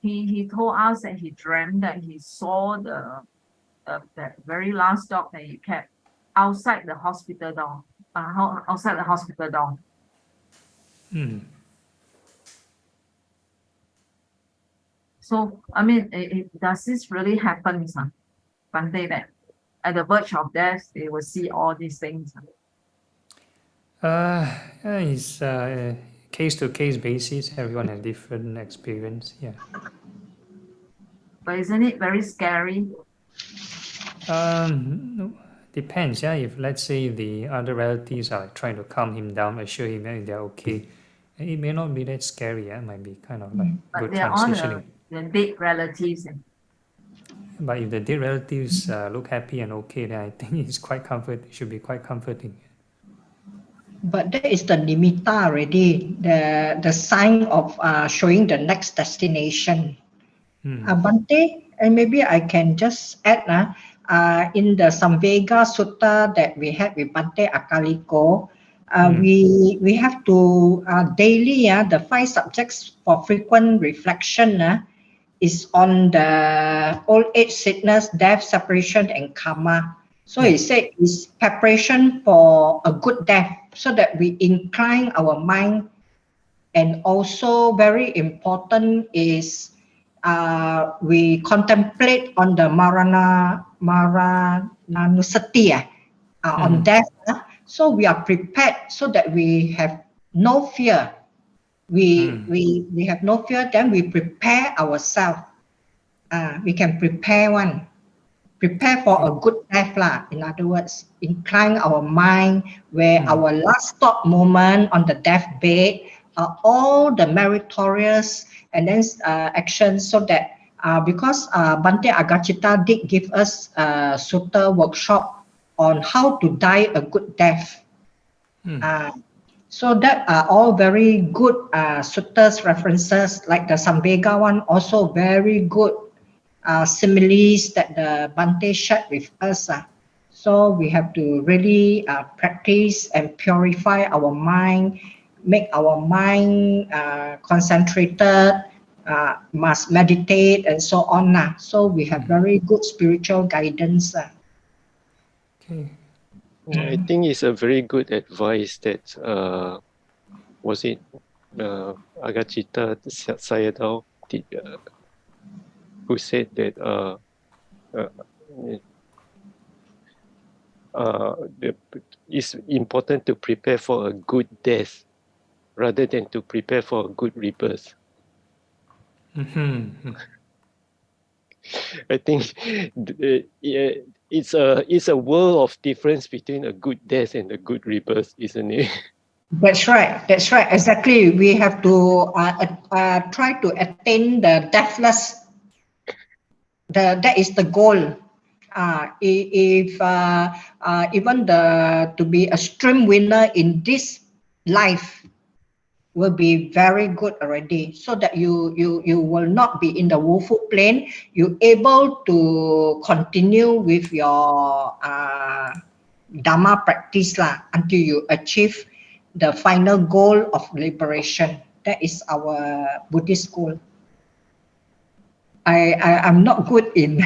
he told us that he dreamt that he saw that very last dog that he kept outside the hospital door. Outside the hospital door. So I mean, does this really happen, one day that at the verge of death they will see all these things? It's case to case basis. Everyone has different experience. Yeah. But isn't it very scary? Depends. Yeah. If let's say the other relatives are trying to calm him down, assure him that they're okay, it may not be that scary. Yeah. It might be kind of like good But they're all transitioning. the dead relatives. But if the dead relatives look happy and okay, then I think it's quite comfort. It should be quite comforting. But that is the nimitta already, the sign of showing the next destination. Bante, and maybe I can just add in the Samvega Sutta that we had with Bante Akaliko, we have to daily, the 5 subjects for frequent reflection is on the old age, sickness, death, separation, and karma. So he said it's preparation for a good death, so that we incline our mind. And also very important is we contemplate on the Marananusati on death. So we are prepared so that we have no fear. We have no fear, then we prepare ourselves. We can prepare for a good death in other words, incline our mind where our last stop moment on the deathbed are all the meritorious and then actions, so that because Bante Agachita did give us a sutta workshop on how to die a good death. So that are all very good suttas references, like the Samvega one, also very good similes that the Bante shared with us. So we have to really practice and purify our mind, make our mind concentrated, must meditate and so on. So we have very good spiritual guidance. Okay. I think it's a very good advice that was it Agachita Sayadaw who said that it's important to prepare for a good death rather than to prepare for a good rebirth. I think it's a world of difference between a good death and a good rebirth, isn't it? That's right. Exactly. We have to try to attain the deathless. That is the goal. If even to be a stream winner in this life will be very good already, so that you will not be in the woeful plane. You're able to continue with your Dhamma practice until you achieve the final goal of liberation. That is our Buddhist goal. I'm not good in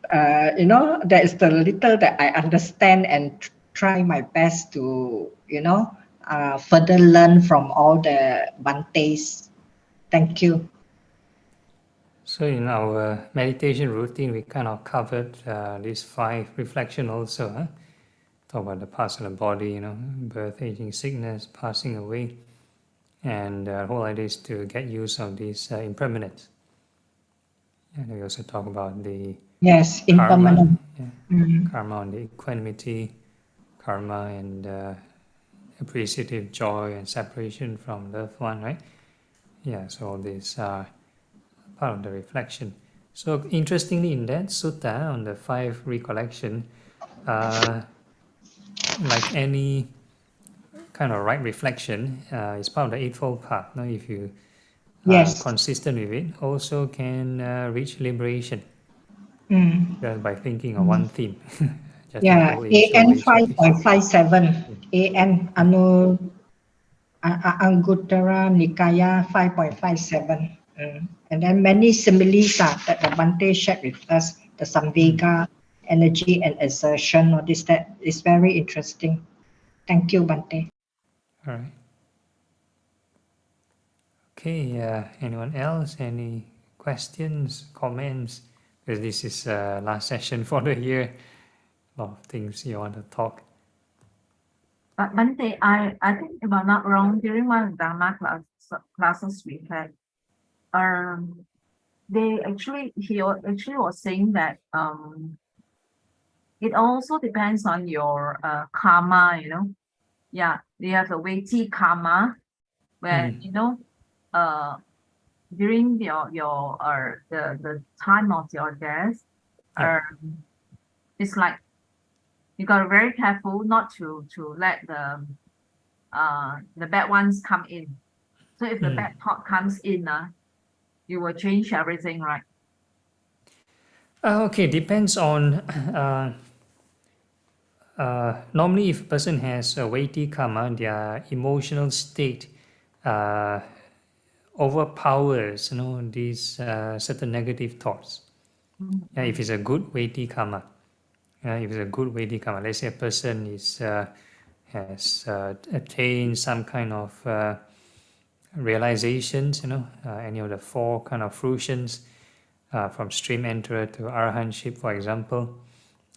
that is the little that I understand and try my best to further learn from all the Bantes. Thank you. So in our meditation routine, we kind of covered these 5 reflection also. Talk about the past of the body, birth, aging, sickness, passing away. And the whole idea is to get use of these impermanence. And we also talk about the impermanent. Karma on the equanimity, karma and appreciative joy and separation from loved one, right? Yeah, so all these are part of the reflection. So interestingly, in that sutta on the 5 recollection, like any kind of right reflection, is part of the Eightfold Path. Now, if you are consistent with it, also can reach liberation just by thinking of one theme. Just AN 5.57, AN Anguttara Nikaya 5.57. And then many similes that the Bhante shared with us, the Samvega, energy and exertion, or this, that is very interesting. Thank you, Bhante. All right. Okay, anyone else? Any questions, comments? Because this is last session for the year. A lot of things you want to talk. But Bhante, I think if I'm not wrong, during one of the Dhamma classes we had, he actually was saying that it also depends on your karma, you know. Yeah, you have a weighty karma where you know during the time of your death, it's like you got to be very careful not to let the bad ones come in. So if the bad thought comes in, you will change everything, right? Okay, depends on normally if a person has a weighty karma, their emotional state overpowers, you know, these certain negative thoughts. Yeah, if it's a good weighty karma, if it's a good weighty karma, let's say a person is has attained some kind of realizations, you know, any of the 4 kind of fruitions, from stream enterer to arahantship, for example,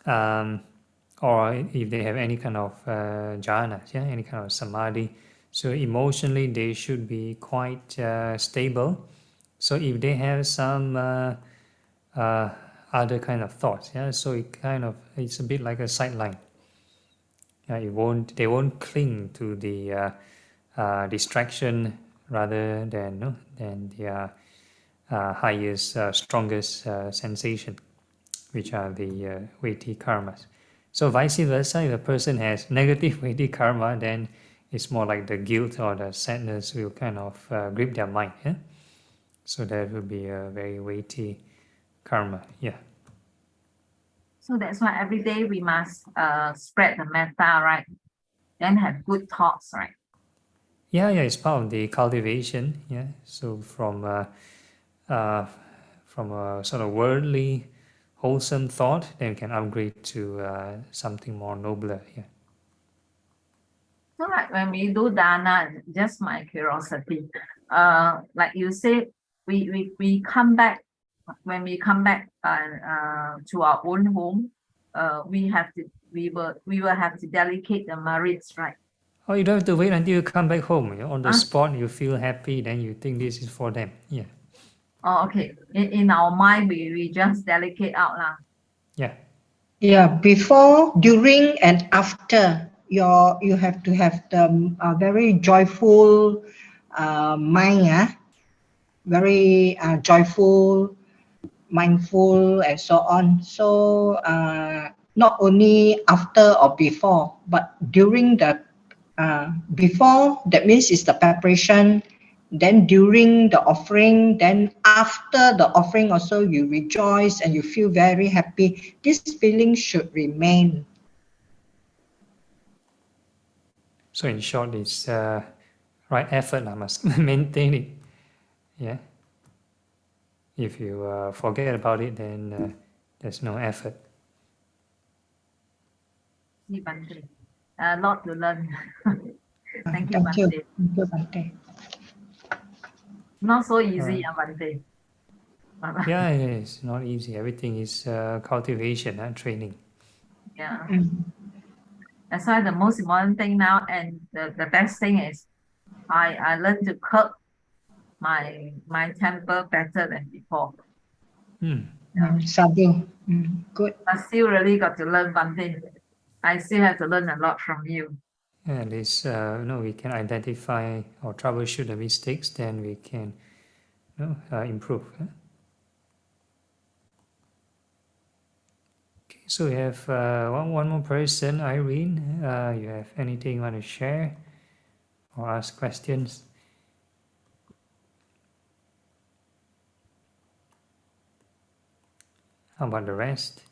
or if they have any kind of jhanas, any kind of samadhi. So emotionally they should be quite stable. So if they have some other kind of thoughts, so it's a bit like a sideline. They won't cling to the distraction rather than their highest, strongest sensation, which are the weighty karmas. So vice versa, if a person has negative weighty karma, then it's more like the guilt or the sadness will kind of grip their mind. So that will be a very weighty karma. Yeah. So that's why every day we must spread the metta, right? Then have good thoughts, right? Yeah, it's part of the cultivation. Yeah. So from a sort of worldly, wholesome thought, then we can upgrade to something more nobler. Yeah. So like when we do dana, just my curiosity, like you said, we come back, when we come back to our own home, we will have to dedicate the merits, right? Oh, you don't have to wait until you come back home. On the spot, you feel happy, then you think this is for them. Yeah. Oh, okay. In our mind, we just delegate out lah. Yeah. Yeah, before, during, and after, you have to have the very joyful mind, very joyful, mindful, and so on. So not only after or before, but during the before, that means it's the preparation, then during the offering, then after the offering also you rejoice and you feel very happy. This feeling should remain. So in short, it's right effort. I must maintain it. Yeah. If you forget about it, then there's no effort. A lot to learn. Thank you, Bhante. Not so easy, Bhante. Yeah, it's not easy. Everything is cultivation and training. Yeah. That's why the most important thing now, and the best thing is I learned to curb my temper better than before. Sadhu. Good. I still really got to learn one thing. I still have to learn a lot from you. At least we can identify or troubleshoot the mistakes, then we can improve. Okay, so we have one more person, Irene. You have anything you want to share or ask questions? How about the rest?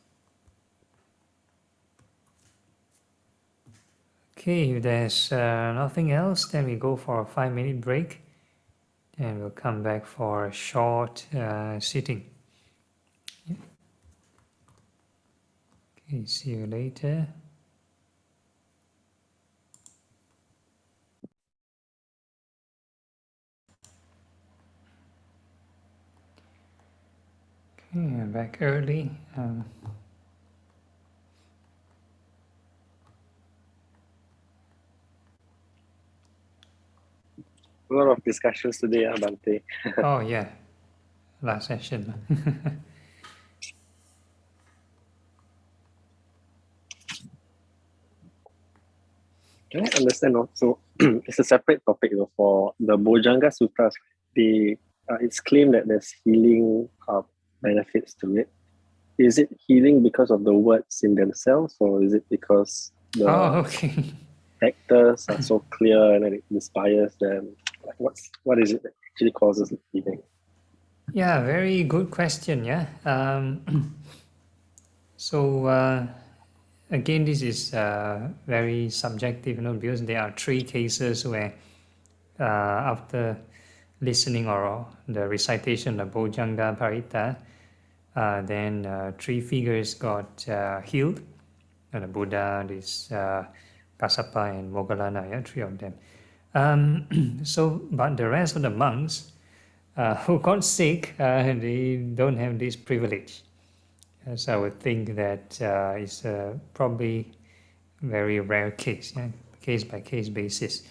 Okay, if there's nothing else, then we go for a 5-minute break and we'll come back for a short sitting. Yeah. Okay, see you later. Okay, I'm back early. A lot of discussions today, Bhante. Oh yeah, last session. Can I understand also? It's a separate topic for the Bojjhanga Sutras. It's claimed that there's healing benefits to it. Is it healing because of the words in themselves, or is it because the factors are so clear and it inspires them? Like what is it that actually causes healing? Yeah, very good question. Yeah. So again, this is very subjective, because there are 3 cases where after listening or the recitation of Bojjhanga Parita, then 3 figures got healed. The Buddha, this Kassapa and Moggallana, 3 of them. But the rest of the monks who got sick, they don't have this privilege. So I would think that it's probably very rare case, case by case basis.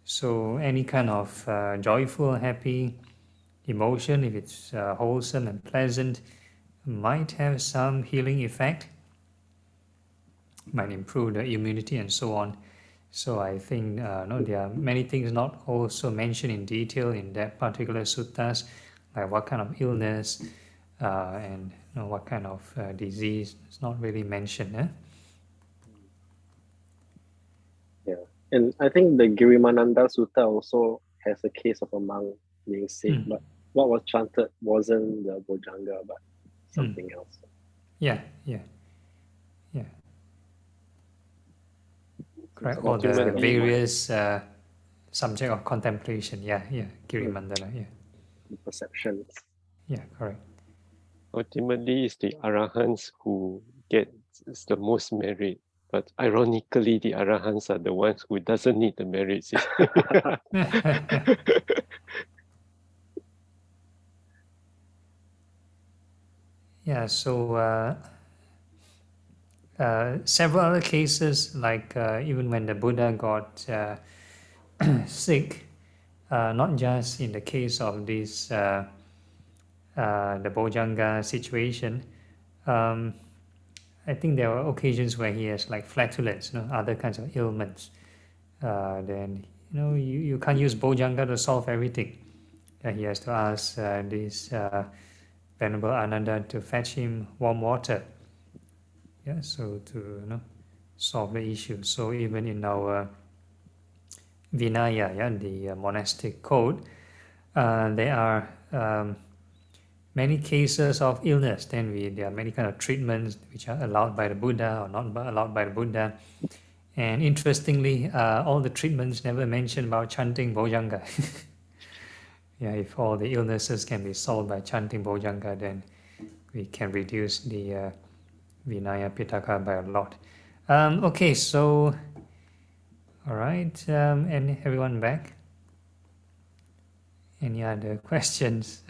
So any kind of joyful, happy emotion, if it's wholesome and pleasant, might have some healing effect, might improve the immunity and so on. So I think there are many things not also mentioned in detail in that particular suttas, like what kind of illness and what kind of disease. It's not really mentioned. Yeah, and I think the Girimananda Sutta also has a case of a monk being sick, but what was chanted wasn't the Bojjhanga, but something else. Yeah. Correct. Or the various subject of contemplation. Yeah, Girimandala. Yeah. The perceptions. Yeah, correct. Ultimately, it's the Arahants who get the most merit. But ironically, the Arahants are the ones who doesn't need the merit system. Yeah, so several other cases, like even when the Buddha got sick, not just in the case of this the Bojjhanga situation, I think there were occasions where he has like flatulence, other kinds of ailments. Then you can't use Bojjhanga to solve everything. He has to ask this Venerable Ananda to fetch him warm water. Yeah, so to solve the issue. So even in our Vinaya, the monastic code, there are many cases of illness. Then there are many kind of treatments which are allowed by the Buddha or not allowed by the Buddha. And interestingly, all the treatments never mention about chanting Bojjhanga. Yeah, if all the illnesses can be solved by chanting Bojjhanga, then we can reduce the Vinaya Pitaka by a lot. Okay, so all right, and everyone back? Any other questions?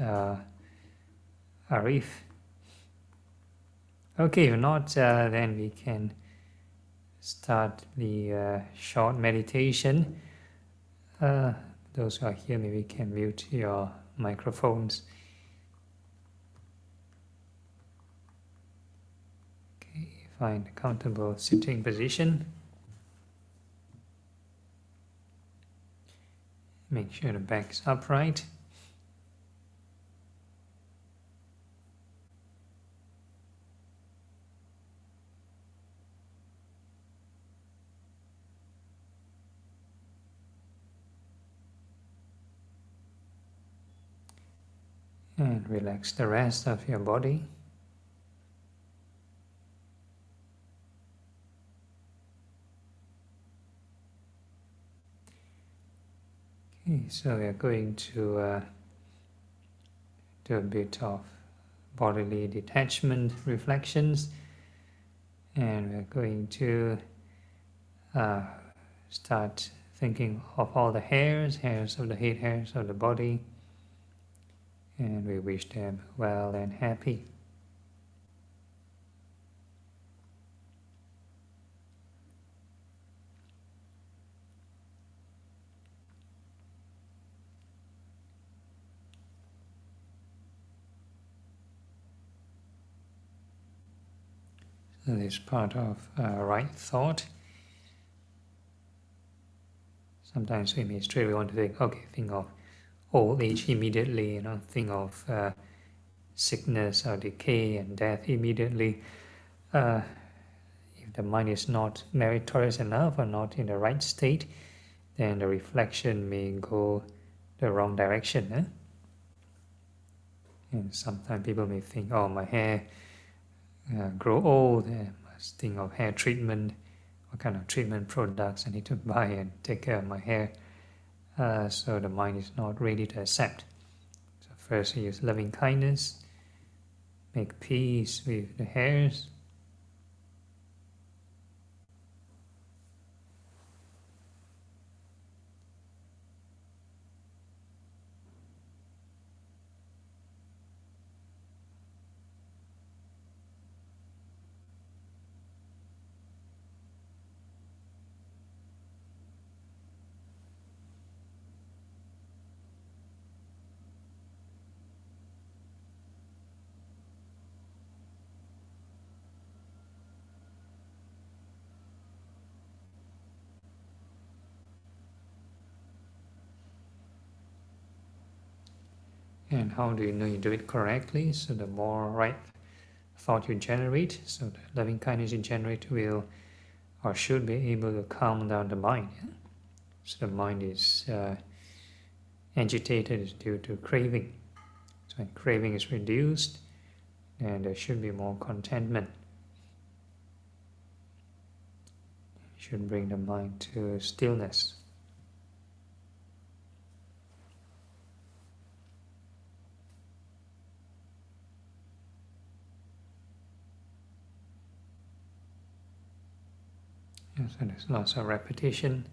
Arif? Okay, if not, then we can start the short meditation. those who are here, maybe can mute your microphones. Okay, find a comfortable sitting position. Make sure the back is upright. And relax the rest of your body. Okay, so we are going to do a bit of bodily detachment reflections, and we're going to start thinking of all the hairs of the head, hairs of the body, and we wish them well and happy. So this part of right thought. Sometimes we may straight away want to think of old age immediately, think of sickness or decay and death immediately. If the mind is not meritorious enough or not in the right state, then the reflection may go the wrong direction. And sometimes people may think, oh, my hair grow old, I must think of hair treatment, what kind of treatment products I need to buy and take care of my hair. So the mind is not ready to accept. So first use loving kindness, make peace with the hairs. And how do you know you do it correctly? So the more right thought you generate, so the loving kindness you generate will or should be able to calm down the mind. So the mind is agitated is due to craving. So when craving is reduced, then there should be more contentment. It should bring the mind to stillness. Yeah, so there's lots of repetition.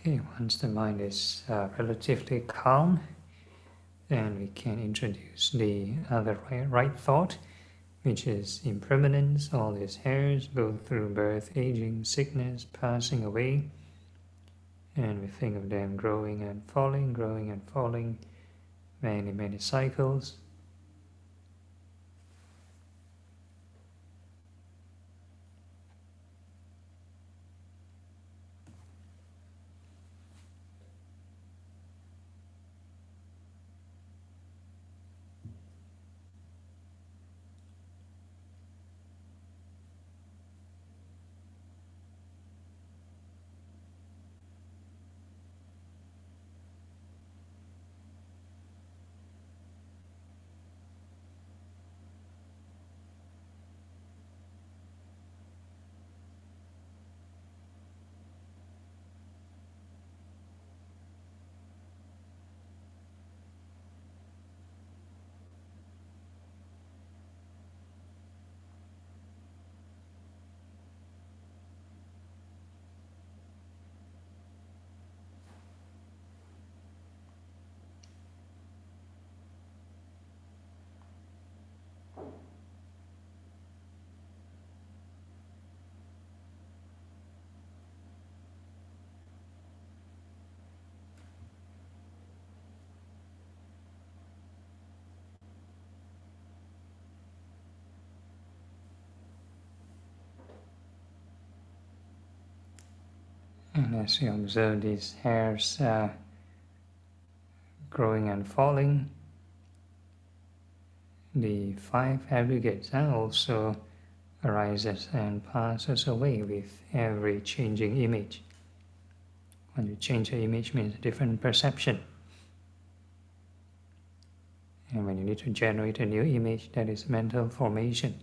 Okay, once the mind is relatively calm, then we can introduce the other right thought, which is impermanence. All these hairs go through birth, aging, sickness, passing away, and we think of them growing and falling, many cycles. And as we observe these hairs growing and falling, the 5 aggregates also arises and passes away with every changing image. When you change the image means a different perception. And when you need to generate a new image, that is mental formation.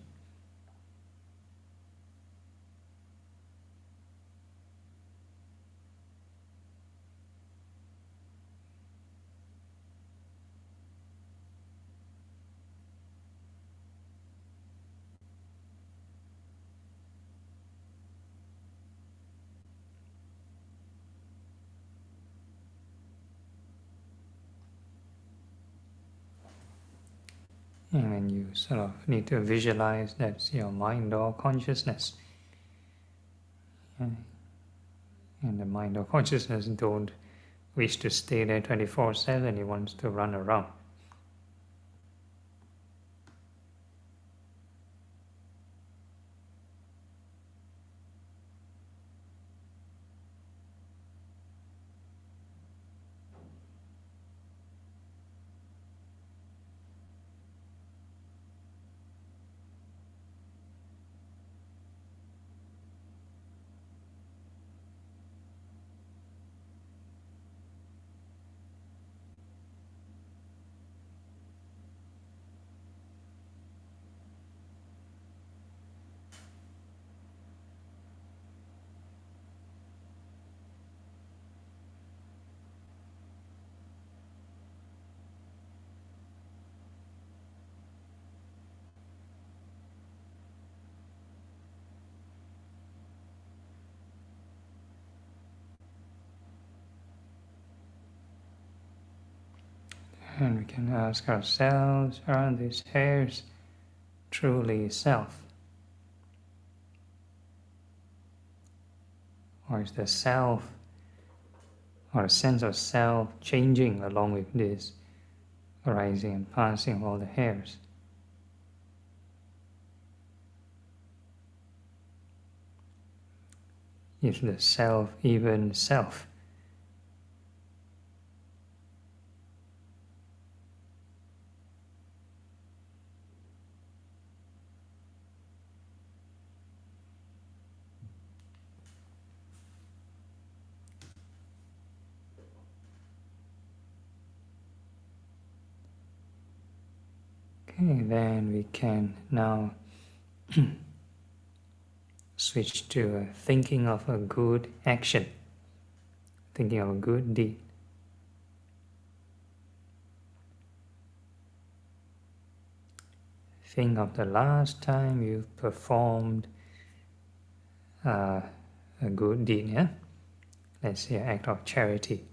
And when you sort of need to visualize that's your mind or consciousness. And the mind or consciousness don't wish to stay there 24/7, it wants to run around. And we can ask ourselves, are these hairs truly self? Or is the self, or a sense of self, changing along with this arising and passing of all the hairs? Is the self even self? Okay, then we can now switch to thinking of a good action, thinking of a good deed. Think of the last time you performed a good deed, yeah? Let's say an act of charity.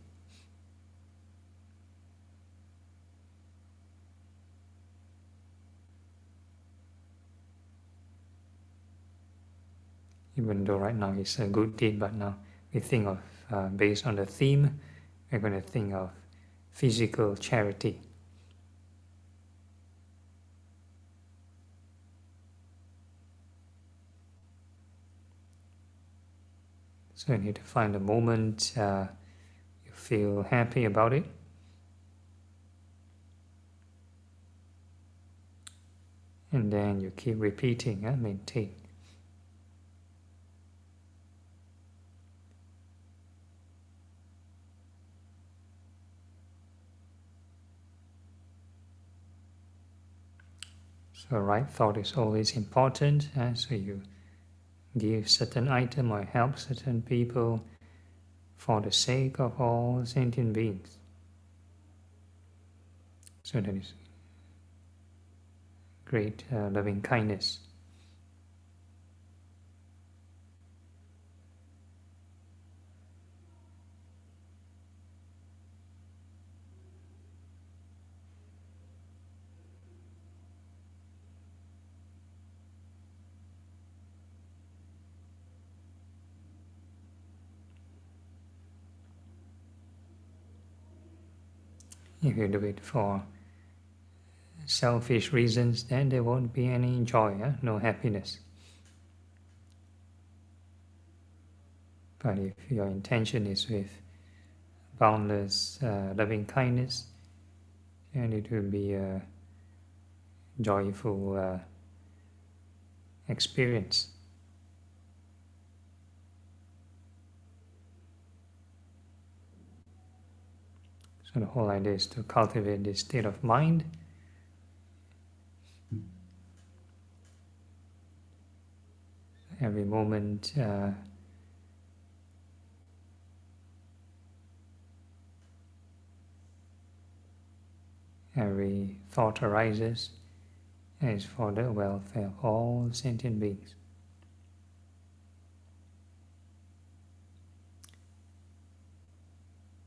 Even though right now it's a good deed, but now we think of, based on the theme, we're going to think of physical charity. So you need to find a moment you feel happy about it. And then you keep repeating, maintain. So right thought is always important, so you give certain item or help certain people for the sake of all sentient beings. So that is great loving kindness. If you do it for selfish reasons, then there won't be any joy, no happiness. But if your intention is with boundless loving kindness, then it will be a joyful experience. So the whole idea is to cultivate this state of mind. Every moment every thought arises is for the welfare of all sentient beings.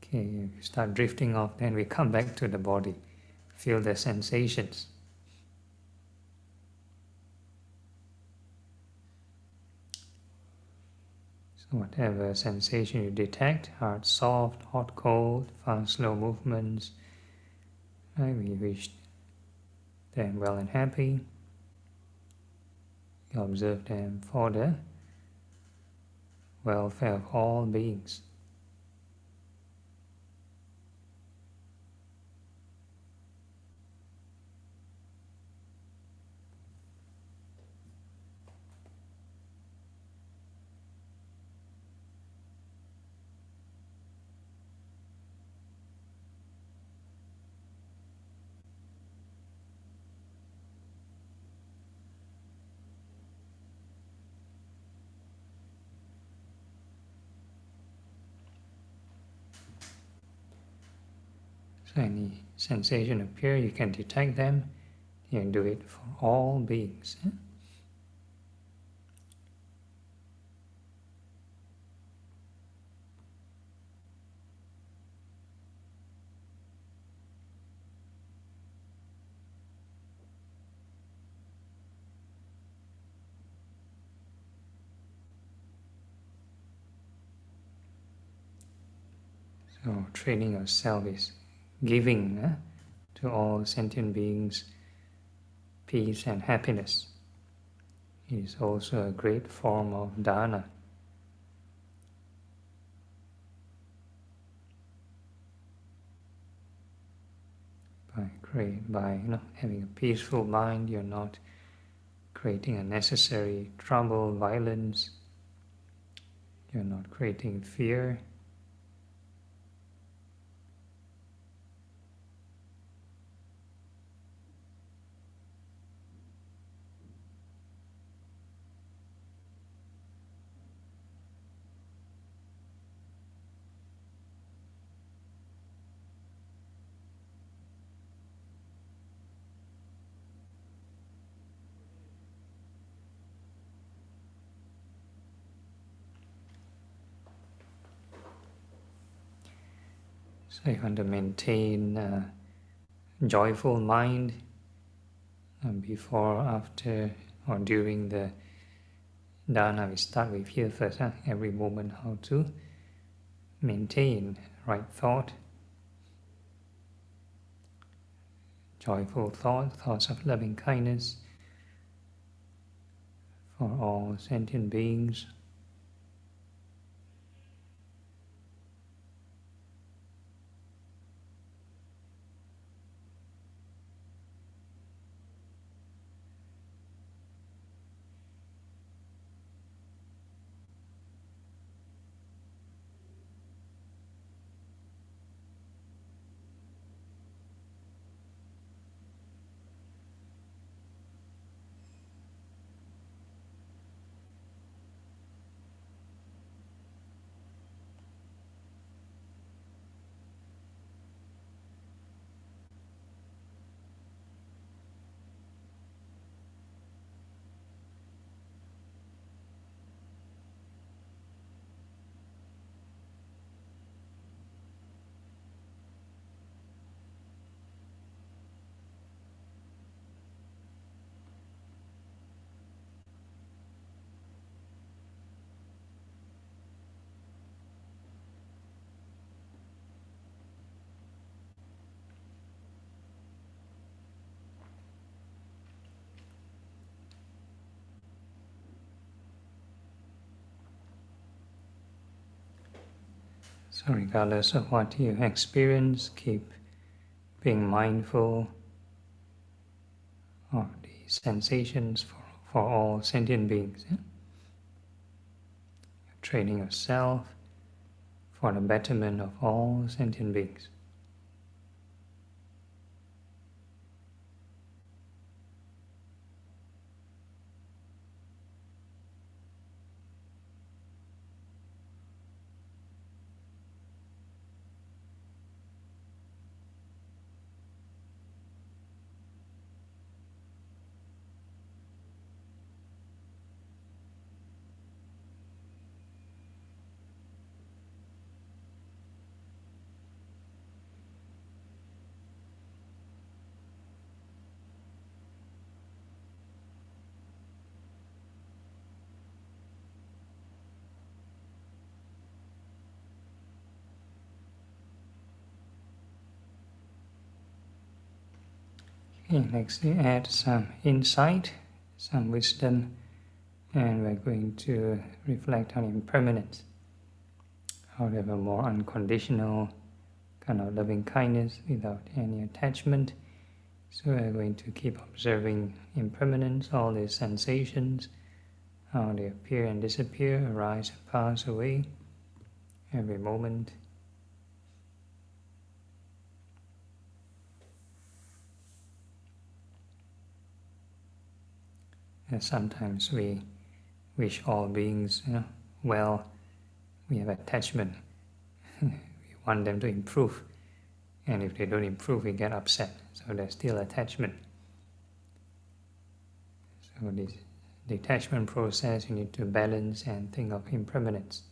Okay, if you start drifting off, then we come back to the body. Feel the sensations. So whatever sensation you detect, hard, soft, hot, cold, fast, slow movements, right, we wish them well and happy. You observe them for the welfare of all beings. So any sensation appear, you can detect them. You can do it for all beings. So training yourself is giving to all sentient beings peace and happiness. It is also a great form of dana. By having a peaceful mind, you're not creating unnecessary trouble, violence. You're not creating fear. So you want to maintain a joyful mind before, after, or during the dana. We start with here first, every moment how to maintain right thought, joyful thoughts of loving kindness for all sentient beings. So regardless of what you experience, keep being mindful of the sensations for all sentient beings. Yeah? Training yourself for the betterment of all sentient beings. Okay, next we add some insight, some wisdom, and we're going to reflect on impermanence. How to have a more unconditional kind of loving kindness without any attachment. So we're going to keep observing impermanence, all these sensations, how they appear and disappear, arise and pass away every moment. And sometimes we wish all beings well, we have attachment. We want them to improve, and if they don't improve, we get upset. So there's still attachment. So this detachment process, you need to balance and think of impermanence.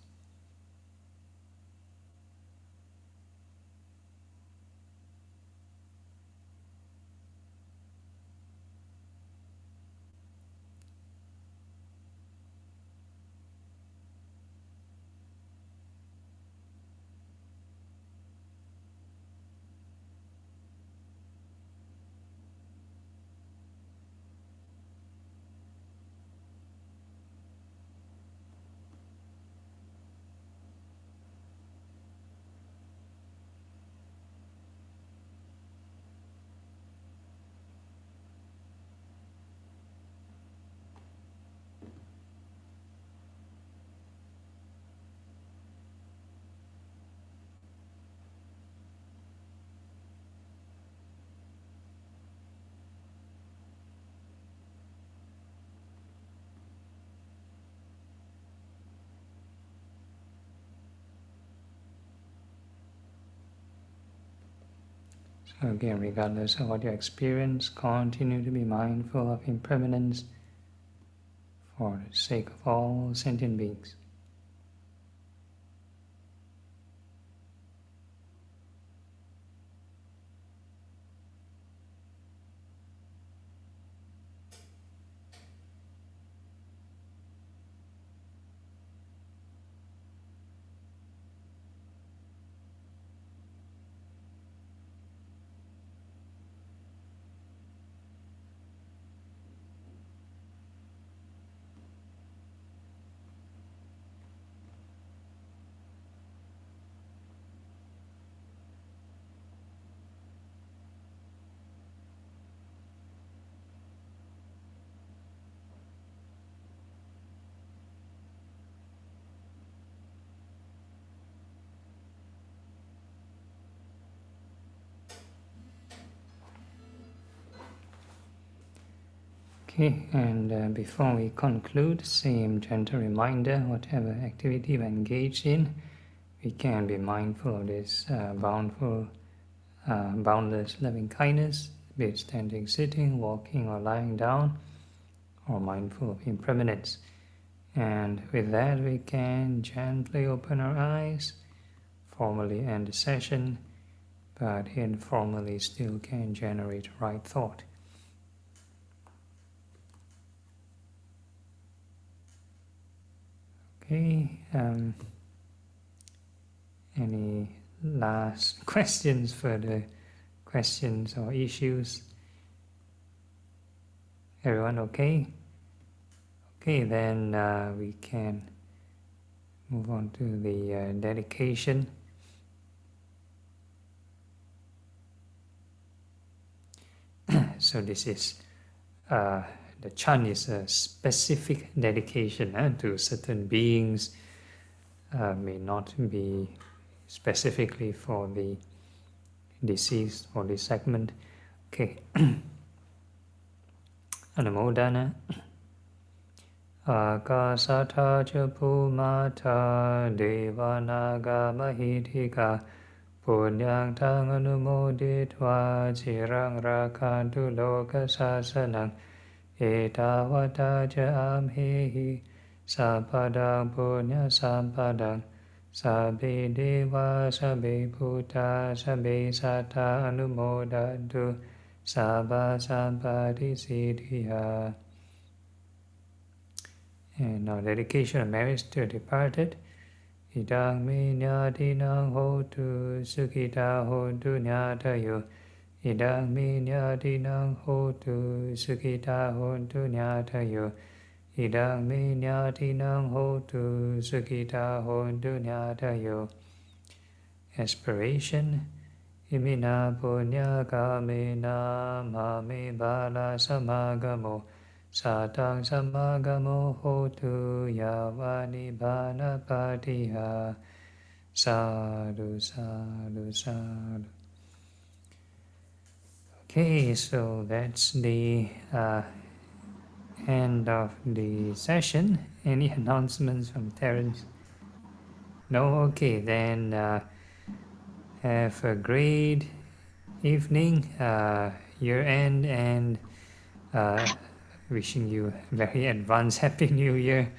So again, regardless of what you experience, continue to be mindful of impermanence for the sake of all sentient beings. Okay, and before we conclude, same gentle reminder, whatever activity we engage in, we can be mindful of this boundless loving kindness, be it standing, sitting, walking, or lying down, or mindful of impermanence. And with that, we can gently open our eyes, formally end the session, but informally still can generate right thought. Okay, any last questions, further questions or issues? Everyone okay? Okay, then we can move on to the dedication. So this is the chant is a specific dedication to certain beings, may not be specifically for the deceased or the segment. Okay. Anumodana. Akasatha cha bhumata devanaga mahitika punyang tang anumoditva chirang rakantu loka sasanang etavata cha amhehi sapadang punya sampadang sabbe deva sabbe bhuta sabbe satta anumodantu sabba sampati siddhya. And now dedication of marriage to departed. Idang me nyatinang hotu sukhita hotu nyatayo. Idang me nyatinang hotu sukhita hotu nyatayo. Idang me nyatinang hotu sukhita hotu nyatayo. Aspiration. Imina punya kamena mame bala samagamo. Satang samagamo hotu yavani bana patiha. Sadhu, sadhu, sadhu. Okay, so that's the end of the session. Any announcements from Terence? No? Okay, then have a great evening, year-end, and wishing you a very advanced Happy New Year.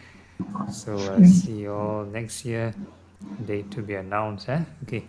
So see you all next year. Date to be announced. Okay.